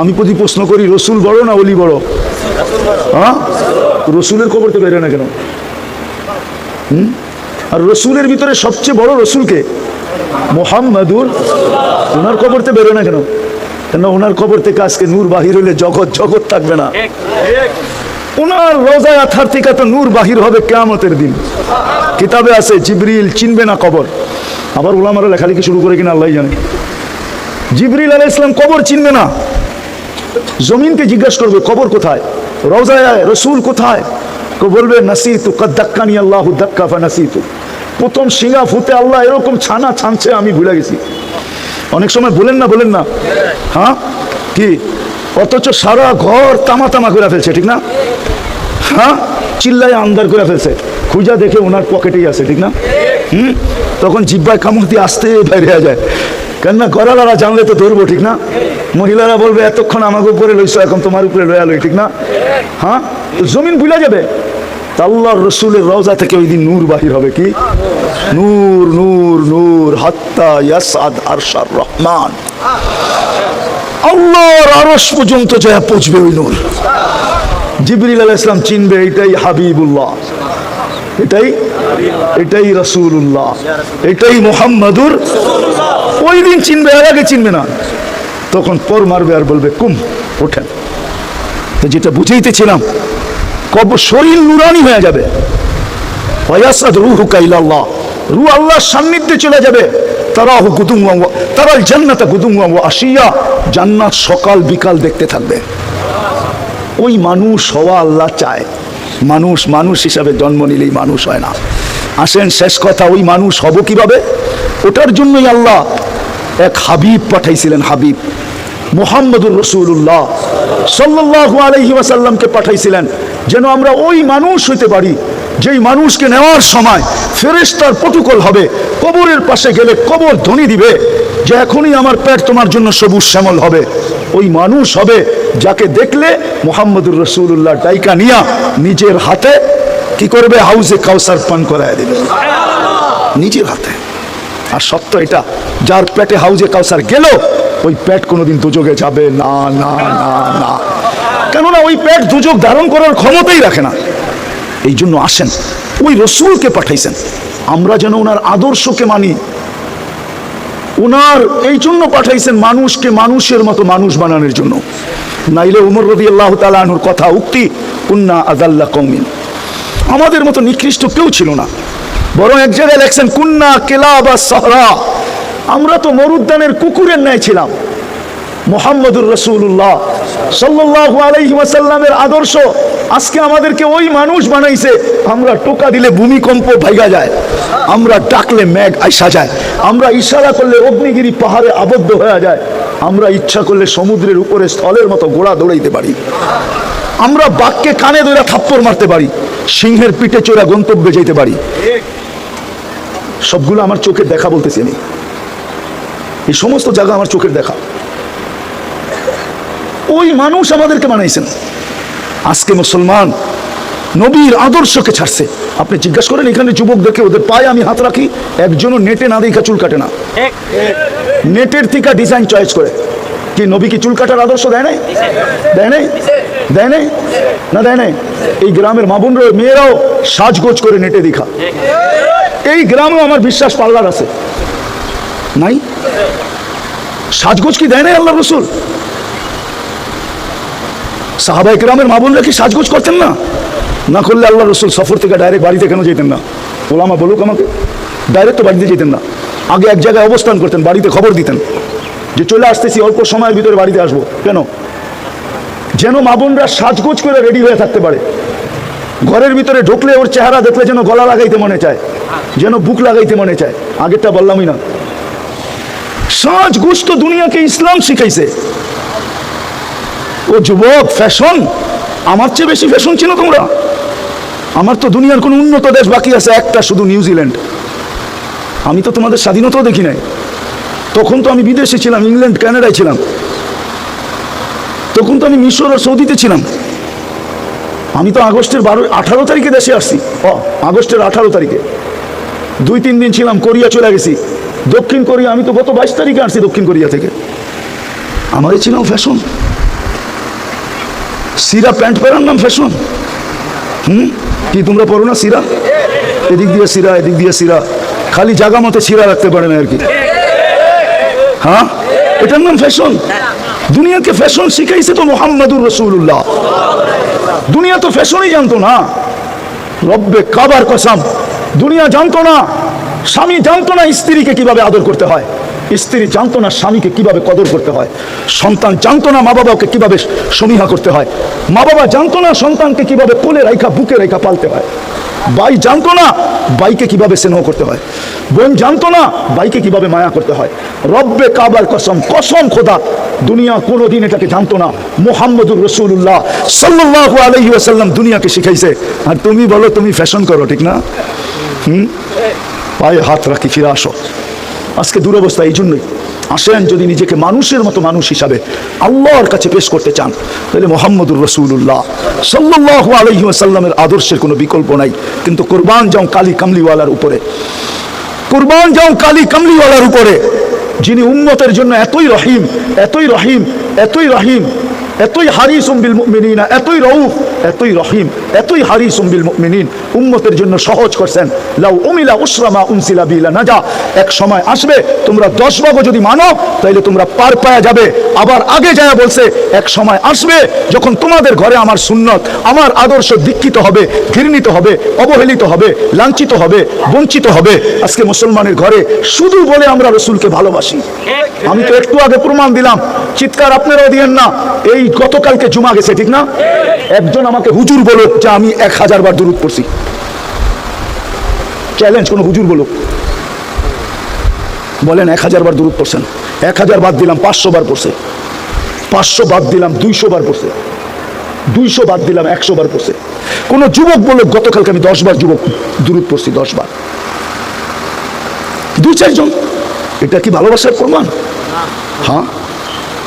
আমি প্রতি প্রশ্ন করি, রসুল বড় না অলি বড়? হ্যাঁ, রসুলের কবর তো বেরোয় না কেন? আর রসুলের ভিতরে সবচেয়ে বড় রসুলকে মুহাম্মাদুর, ওনার কবর থেকে বেরোয় না কেন? কেন ওনার কবর থেকে আজকে নূর বাহির হলে জগৎ থাকবে না। ওনার রোজায় আথার থেকে তো নূর বাহির হবে কিয়ামতের দিন। কিতাবে আছে জিবরিল চিনবে না কবর, আবার উলামারা লেখালেখি শুরু করে কিনা আল্লাহ জানে। জিবরিল আলাইহিস সালাম কবর চিনবে না, জমিনকে জিজ্ঞাসা করবে কবর কোথায়, রওজায় রাসূল কোথায়, তো বলবে নাসিতু কাদ দাক্কানি আল্লাহু দাক্কা ফানাসিতু, প্রথম শিঙা ফুতে আল্লাহ এরকম ছানা ছানছে আমি ভুলে গেছি। অনেক সময় বলেন না, হ্যাঁ কি, অথচ সারা ঘর তামা করে ফেলছে, ঠিক না? হ্যাঁ, চিল্লায় আন্দার করে ফেলছে, খুঁজা দেখে ওনার পকেটেই আছে, ঠিক না? তখন জিব্বায় কামড় দিয়ে আসতে বাইরে যায়, কেননা গড়ালারা জানলে তো ধরবো, ঠিক না? মহিলারা বলবে এতক্ষণ আমাকে উপরে লইছো, এখন তোমার উপরে লয়া লই, ঠিক না? হ্যাঁ, তো জমিন ভুলে যাবে। আল্লাহর রসুলের রওজা থেকে ওই দিন নূর বাহির হবে, কি নূর নূর নূর হাত্তা ইয়াসআদ আরশার রহমান, আল্লাহর আরশ পর্যন্ত যা পৌঁছবে ওই নূর। জিবরিল আলাইহিস সালাম চিনবে এটাই হাবিবুল্লাহ, এটাই রাসূলুল্লাহ, এটাই মুহাম্মাদুর। ওই দিন চিনবে, এর আগে চিনবে না। তখন পর মারবে আর বলবে কুম, ওঠেন। তো যেটা বুঝাইতেছিলাম, কবর শরীর নুরানি হয়ে যাবে, ওয়ায়াসাদ রূহুকা ইলাল্লাহ, রূহ আল্লাহর সান্নিধ্যে চলে যাবে। তারাহু গুদুওয়া তারাল জান্নাতা গুদুওয়া ওয়া আশিয়া, জান্নাত সকাল বিকাল দেখতে থাকবে। ওই মানুষ হওয়া আল্লাহ চায়। মানুষ মানুষ হিসাবে জন্ম নিলেই মানুষ হয় না। আসেন শেষ কথা, ওই মানুষ হব কিভাবে? ওটার জন্যই আল্লাহ এক হাবিব পাঠাইছিলেন। হাবিব মুহাম্মদুর রাসূলুল্লাহ সাল্লাল্লাহু আলাইহি ওয়াসাল্লামকে পাঠাইছিলেন যেন আমরা ওই মানুষ হইতে পারি যেই মানুষকে নেওয়ার সময় ফেরেশতার প্রটোকল হবে। কবরের পাশে গেলে কবর ধ্বনি দিবে যে এখনই আমার পেট তোমার জন্য সবুজ শ্যামল হবে। ওই মানুষ হবে যাকে দেখলে মুহাম্মদুর রাসূলুল্লাহ ডাইকা নিয়া নিজের হাতে কি করবে? হাউজে কাউসার পান করায় দিবে নিজের হাতে। আর সত্য এটা, যার পেটে হাউজে কাউসার গেল ওই পেট কোনোদিন দুযোগে যাবে না, না, না, না। কেননা ওই পেট দুযোগ ধারণ করার ক্ষমতাই রাখে না। এই জন্য আসেন, ওই রসুলকে পাঠাইছেন আমরা যেন ওনার আদর্শকে মানি। ওনার এই জন্য পাঠাইছেন মানুষকে মানুষের মতো মানুষ বানানোর জন্য। নাইলে উমর রাদিয়াল্লাহু তাআলা আনহুর কথা উক্তি, কুন্না আযাল্লা কওমিন, আমাদের মতো নিকৃষ্ট কেউ ছিল না। বরং এক জায়গায় লেখছেন কুন্না কিলাবা সাহরা, আমরা তো মরুদ্যানের কুকুরের ন্যায় ছিলাম। মুহাম্মদুর রাসূলুল্লাহ সাল্লাল্লাহু আলাইহি ওয়াসাল্লামের আদর্শ আজকে আমাদেরকে ওই মানুষ বানাইছে। আমরা টোকা দিলে ভূমিকম্প ভাইগা যায়, আমরা ডাকলে মেঘ আইসা যায়, আমরা ইশারা করলে অগ্নিগিরি পাহাড়ে আবদ্ধ হয়ে যায়, আমরা ইচ্ছা করলে সমুদ্রের উপরে স্থলের মতো ঘোড়া দৌড়াইতে পারি, আমরা বাঘকে কানে ধরে থাপ্পড় মারতে পারি, সিংহের পিঠে চড়া গন্তব্যে যেতে পারি। সবগুলো আমার চোখের দেখা বলতেছি আমি, এই সমস্ত জায়গা আমার চোখের দেখা। ওই মানুষ আমাদেরকে বানাইছেন। আজকে মুসলমান নবীর আদর্শকে ছাড়ছে। আপনি জিজ্ঞাসা করেন এখানে যুবকদেরকে, ওদের পায়ে আমি হাত রাখি, একজনও নেটে না দেখা চুল কাটে না। নেটের থেকে ডিজাইন চয়েস করে। কি নবী কি চুল কাটার আদর্শ দেয় নাই? দেয় নাই? দেয় নাই? না দেয় নাই? এই গ্রামের মা বোনরা মেয়েরাও সাজগোজ করে নেটে দেখা। এই গ্রামেও আমার বিশ্বাস পার্লার আছে নাই? সাজগোজ কি দেয় নাই আল্লাহ রসুল? সাহাবায়ে কেরামের মা বোনরা কি সাজগোজ করতেন না? না করলে আল্লাহ রসুল সফর থেকে ডাইরেক্ট বাড়িতে কেন যেতেন না? ওলামা বলুক আমাকে, ডাইরেক্ট তো বাড়িতে যেতেন না, আগে এক জায়গায় অবস্থান করতেন, বাড়িতে খবর দিতেন যে চলে আসতেছি, অল্প সময়ের ভিতরে বাড়িতে আসবো। কেন? যেন মা বোনরা সাজগোজ করে রেডি হয়ে থাকতে পারে। ঘরের ভিতরে ঢুকলে ওর চেহারা দেখলে যেন গলা লাগাইতে মনে চায়, যেন বুক লাগাইতে মনে চায়। আগেরটা বললামই না, সাজগোজ তো দুনিয়াকে ইসলাম শিখাইছে। ও যুবক, ফ্যাশন আমার চেয়ে বেশি ফ্যাশন ছিল তোমরা। আমার তো দুনিয়ার কোন উন্নত দেশ বাকি আছে একটা, শুধু নিউজিল্যান্ড। আমি তো তোমাদের স্বাধীনতাও দেখি নাই। তখন তো আমি বিদেশে ছিলাম, ইংল্যান্ড কানাডায় ছিলাম। তখন তো আমি মিশর আর সৌদিতে ছিলাম। আমি তো আগস্টের 18 তারিখে দেশে আসছি। আগস্টের 18 তারিখে 2-3 দিন ছিলাম, কোরিয়া চলে গেছি। দক্ষিণ কোরিয়া আমি তো গত 22 তারিখে আসছি দক্ষিণ কোরিয়া থেকে। আমারই ছিলাম ফ্যাশন। সিরা প্যান্ট পরার নাম ফ্যাশন। কি তোমরা পড়ো না সিরা? এদিক দিয়ে সিরা, এদিক দিয়ে সিরা, খালি জায়গা মতো সিরা রাখতে পারে না আর কি। হ্যাঁ, এটার নাম ফ্যাশন। দুনিয়াকে ফ্যাশন শিখাইছে তো মুহাম্মদুর রাসূলুল্লাহ। দুনিয়া তো ফ্যাশনই জানতো না। রব্বে কাবার কসম, দুনিয়া জানতো না। স্বামী জানতো না স্ত্রীকে কিভাবে আদর করতে হয়, স্ত্রী জানতো না স্বামীকে কিভাবে কদর করতে হয়, সন্তান জানতো না মা বাবাকে কিভাবে সমীহা করতে হয়, মা বাবা জানতো না সন্তানকে কিভাবে কোলে রাইখা বুকে রাইখা পালতে হয়, ভাই জানতো না ভাইকে কিভাবে স্নেহ করতে হয়, বোন জানতো না ভাইকে কিভাবে মায়া করতে হয়। রব্বে কাবার কসম, কসম খোদা, দুনিয়া কোনোদিন এটাকে জানতো না। মুহাম্মদুর রাসূলুল্লাহ সাল্লাল্লাহু আলাইহি ওয়াসাল্লাম দুনিয়াকে শিখাইছে। আর তুমি বলো তুমি ফ্যাশন করো, ঠিক না? পায়ে হাত রাখি, ফিরে আসো। আজকে দুরবস্থা এই জন্যই। আসেন, যদি নিজেকে মানুষের মতো মানুষ হিসাবে আল্লাহর কাছে পেশ করতে চান, তাহলে মুহাম্মদুর রাসূলুল্লাহ সাল্লাল্লাহু আলাইহি ওয়াসাল্লামের আদর্শের কোনো বিকল্প নাই। কিন্তু কুরবান যাও কালী কামলিওয়ালার উপরে, কুরবান যাও কালী কামলিওয়ালার উপরে, যিনি উম্মতের জন্য এতই রহিম, এতই রহিম, এতই রহিম, এতই হারিসুম বিল মুমিনিনা, এতই রউফ, এতই রহিম। এতই হারিসুম বিল মুমিনিন, উম্মতের জন্য সহজ করছেন। লাউ উমিলা উসরামা উনসিলা বিলা নাজা, এক সময় আসবে তোমরা 10 ভাগও যদি মানো তাইলে তোমরা পার পাওয়া যাবে। আবার আগে যায় বলছে এক সময় আসবে যখন তোমাদের ঘরে আমার সুন্নত, আমার আদর্শ দীক্ষিত হবে, ঘৃণিত হবে, অবহেলিত হবে, লাঞ্ছিত হবে, বঞ্চিত হবে। আজকে মুসলমানের ঘরে শুধু বলে আমরা রসুলকে ভালোবাসি। আমি তো একটু আগে প্রমাণ দিলাম, চিৎকার আপনারাও দিয়েন না। এই গতকালকে জুমা গেছে, ঠিক না? একজন আমাকে হুজুর বলো যে আমি 1000 বার দুরূদ পড়ছি। চ্যালেঞ্জ, কোন হুজুর বলো, বলেন 1000 বার দুরূদ পড়ছেন। 1000 বাদ দিলাম 500 বার পড়ছে, 500 বাদ দিলাম 200 বার পড়ছে, 200 বাদ দিলাম 100 বার পড়ছে। কোন যুবক বলে গতকালকে আমি 10 বার যুবক দুরূদ পড়ছি, 10 বার। 2-4 জন, এটা কি ভালোবাসার প্রমাণ? হ্যাঁ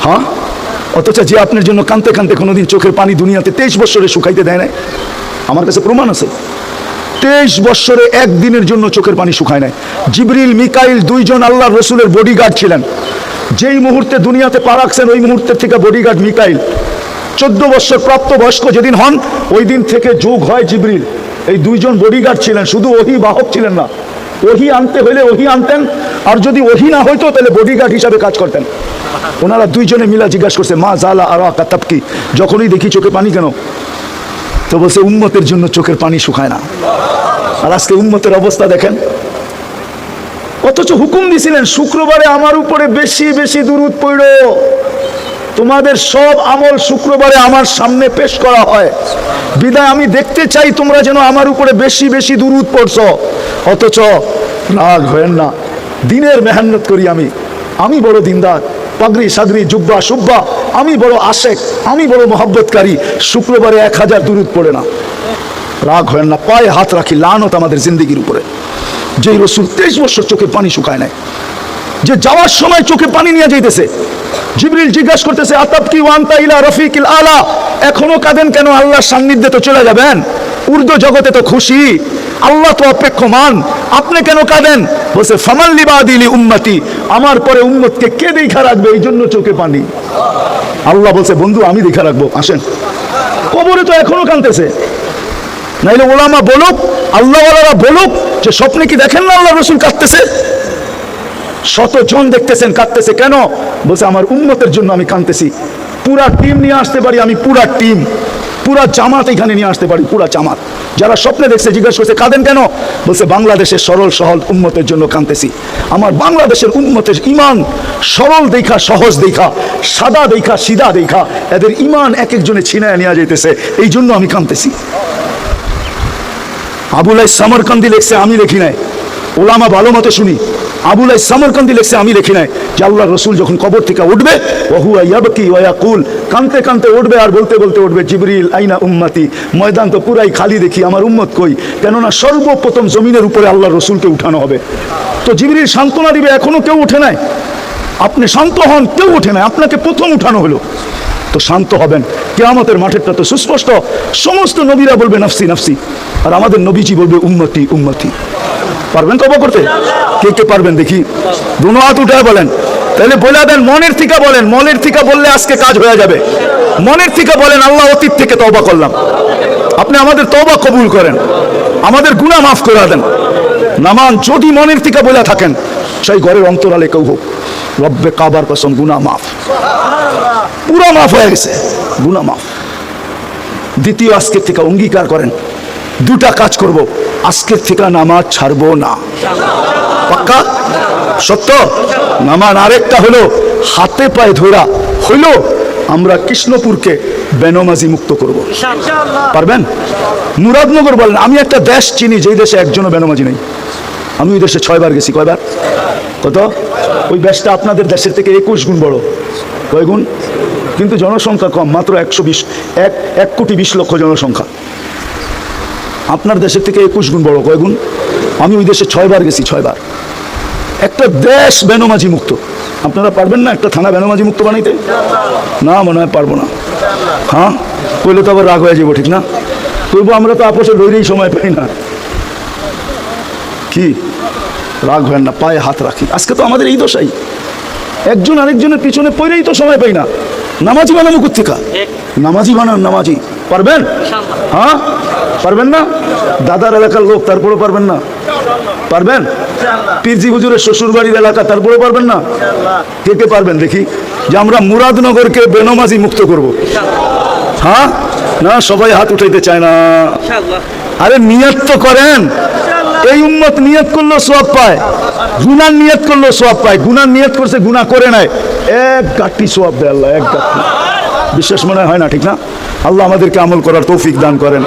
হ্যাঁ। অথচ যে আপনার জন্য কাঁদতে কাঁদতে কোনোদিন চোখের পানি দুনিয়াতে 23 বছরে শুকাইতে দেয় নাই, আমার কাছে প্রমাণ আছে। 23 বছরে একদিনের জন্য চোখের পানি শুকায় নাই। জিবরিল মিকাইল 2 জন আল্লাহ রসুলের বডিগার্ড ছিলেন। যেই মুহূর্তে দুনিয়াতে পা রাখছেন ওই মুহূর্তের থেকে বডিগার্ড মিকাইল। 14 বছর প্রাপ্ত বয়স্ক যেদিন হন ওই দিন থেকে যোগ হয় জিবরিল। এই 2 জন বডিগার্ড ছিলেন, শুধু ওহি বাহক ছিলেন না। ওহি আনতে হইলে ওহি আনতেন, আর যদি ওহি না হইতো তাহলে বডিগার্ড হিসাবে কাজ করতেন। ওনারা 2 জনে মিলা জিজ্ঞাসা করছে, মা জালা আর তাবকি, যখনই দেখি চোখে পানি কেন? তো বলছে উম্মতের জন্য চোখের পানি শুকায় না। আর আজকে উম্মতের অবস্থা দেখেন। অথচ হুকুম দিছিলেন শুক্রবারে আমার উপরে বেশি বেশি দুরূদ পড়ো, তোমাদের সব আমল শুক্রবারে আমার সামনে পেশ করা হয়, বিদায় আমি দেখতে চাই তোমরা যেন আমার উপরে বেশি বেশি দুরূদ পড়ছো। অথচ রাগ হয়েন না, দিনের মেহনত করি আমি বড় দিনদার, পাগড়ি সাগরি জুব্বা সুব্বা, আমি বড় আশেক, আমি বড় মহব্বতকারী, শুক্রবারে 1000 দুরূদ পড়ে না। রাগ হয়েন না, পায়ে হাত রাখি, লানত আমাদের জিন্দিগির উপরে। যেই রসুল 23 বছর চোখের পানি শুকায় নাই, যে যাওয়ার সময় চোখে পানি নিয়ে যাইতেছে, জিবরিল জিজ্ঞাসা করতেছে আতাবকি ওয়া আনতা ইলা রফিকিল আলা, এখনো কাঁদেন কেন? আল্লাহর সান্নিধ্যে তো চলে যাবেন, উর্দু জগতে তো খুশি, আল্লাহ তো অপেক্ষমান, আপনি কেন কাঁদেন? বলছে ফামান লিবাদিলি উম্মতি, আমার পরে উম্মতকে কে দেখা রাখবে, এই জন্য চোখে পানি। আল্লাহ বলছে বন্ধু আমি দেখা রাখবো, আসেন। কবরে তো এখনো কাঁদতেছে, নাইলে ওলামা বলুক, আল্লাহওয়ালারা বলুক যে স্বপ্নে কি দেখেন না আল্লাহ রসুল কাঁদতেছে? 100 জন দেখতেছেন কাঁদতেছে, কেন? বলছে আমার উম্মতের জন্য আমি কাঁদতেছি। পুরা টিম নিয়ে আসতে পারি আমি, পুরা টিম, পুরা জামাত এখানে নিয়ে আসতে পারি, পুরা জামাত। যারা স্বপ্নে দেখছে জিজ্ঞাসা করছে কাঁদেন কেন? বলছে বাংলাদেশের সরল সহজ উম্মতের জন্য কাঁদতেছি। আমার বাংলাদেশের উম্মতের ইমান সরল দেখা, সহজ দেখা, সাদা দেখা, সিধা দেখা, এদের ইমান এক একজনে ছিনায় নেওয়া যাইতেছে, এই জন্য আমি কাঁদতেছি। আবুলাই সামরকান্দি লেখছে, আমি লিখি নাই, ওলামা ভালো মতো শুনি। আবুলাই সামরকান্দি লেখছে, আমি লিখি নাই, যে আল্লাহ রসুল যখন কবর থেকে উঠবে ওহুয়া ইয়াবকি ওয়া ইয়াকুল, কানতে কানতে উঠবে আর বলতে বলতে উঠবে জিবরিল আইনা উম্মতি, ময়দান তো পুরাই খালি দেখি, আমার উম্মত কই? কেননা সর্বপ্রথম জমিনের উপরে আল্লাহ রসুলকে উঠানো হবে। তো জিবরিল সান্ত্বনা দিবে, এখনো কেউ উঠে নাই, আপনি শান্ত হন, কেউ উঠে নাই, আপনাকে প্রথম উঠানো হলো। তো শান্ত হবেন। কিয়ামতের মাঠেরটা তো সুস্পষ্ট, সমস্ত নবীরা বলবে নাফসি নাফসি, আর আমাদের নবীজি বলবে উম্মতি উম্মতি। পারবেন তওবা করতে? কে কে পারবেন দেখি, দুনো হাত উঠায় বলেন। তাহলে বলে দেন, মনের থেকে বলেন, মনের থেকে বললে আজকে কাজ হয়ে যাবে। মনের থেকে বলেন আল্লাহ অতীত থেকে তওবা করলাম, আপনি আমাদের তওবা কবুল করেন, আমাদের গুনাহ মাফ করে দেন। নামান যদি মনের থেকে বলে থাকেন, সেই ঘরের অন্তরালে কেউ হোক, রব্বে কাবার কসম গুনাহ মাফ, পুরো মাফ হয়ে গেছে, গুনাহ মাফ। দ্বিতীয়, আজকের থেকে অঙ্গীকার করেন 2টা কাজ করব, আজকের থেকে নামাজ ছাড়বো না, পাক্কা? সত্য? নামাজ। আরেকটা হলো হাতে পায়ে ধরা হইলো আমরা কৃষ্ণপুরকে বেনামাজি মুক্ত করব। পারবেন? মুরাদনগর বলেন, আমি একটা দেশ চিনি যেই দেশে একজনও বেনামাজি নেই। আমি ওই দেশে 6 বার গেছি। কয়বার? কত? ওই দেশটা আপনাদের দেশের থেকে 21 গুণ বড়। কয় গুণ? কিন্তু জনসংখ্যা কম, মাত্র 1 কোটি 20 লক্ষ জনসংখ্যা। আপনার দেশের থেকে 21 গুণ বড়। কয় গুণ? আমি ওই দেশে 6 বার গেছি, 6 বার। একটা দেশ বেনামাজি মুক্ত। আপনারা পারবেন না একটা থানা বেনামাজি মুক্ত বানাইতে? না, মনে হয় পারবো না। হ্যাঁ, কইলে তো আবার রাগ হয়ে যাবো, ঠিক না? কইবো আমরা তো আপোষে লইরেই সময় পাই না। কি রাগ হয় না, পায়ে হাত রাখি। আজকে তো আমাদের এই দশাই, একজন আরেকজনের পিছনে পড়েই তো সময় পাই না। নামাজি বানাবো কোত্থেকা? নামাজি বানান, নামাজি। পারবেন? হ্যাঁ পারবেন না? দাদার এলাকার লোক, তারপরে পারবেন না? পারবেন? পীরজি হুজুরের শ্বশুর বাড়ির এলাকা, তারপরে পারবেন না? কে কে পারবেন দেখি যে আমরা মুরাদনগরকে বেনামাজি মুক্ত করব? হ্যাঁ না, সবাই হাত উঠাইতে চায় না। আরে নিয়ত তো করেন। এই উম্মত নিয়ত করলেও সওয়াব পায়, গুনার নিয়ত করলেও সওয়াব পায়। গুনার নিয়ত করছে, গুনাহ করে নাই, এক গাঁটটি সওয়াব দেয় আল্লাহ, এক গাঁটটি। বিশ্বাস মনে হয় না, ঠিক না? আল্লাহ আমাদেরকে আমল করার তৌফিক দান করেন।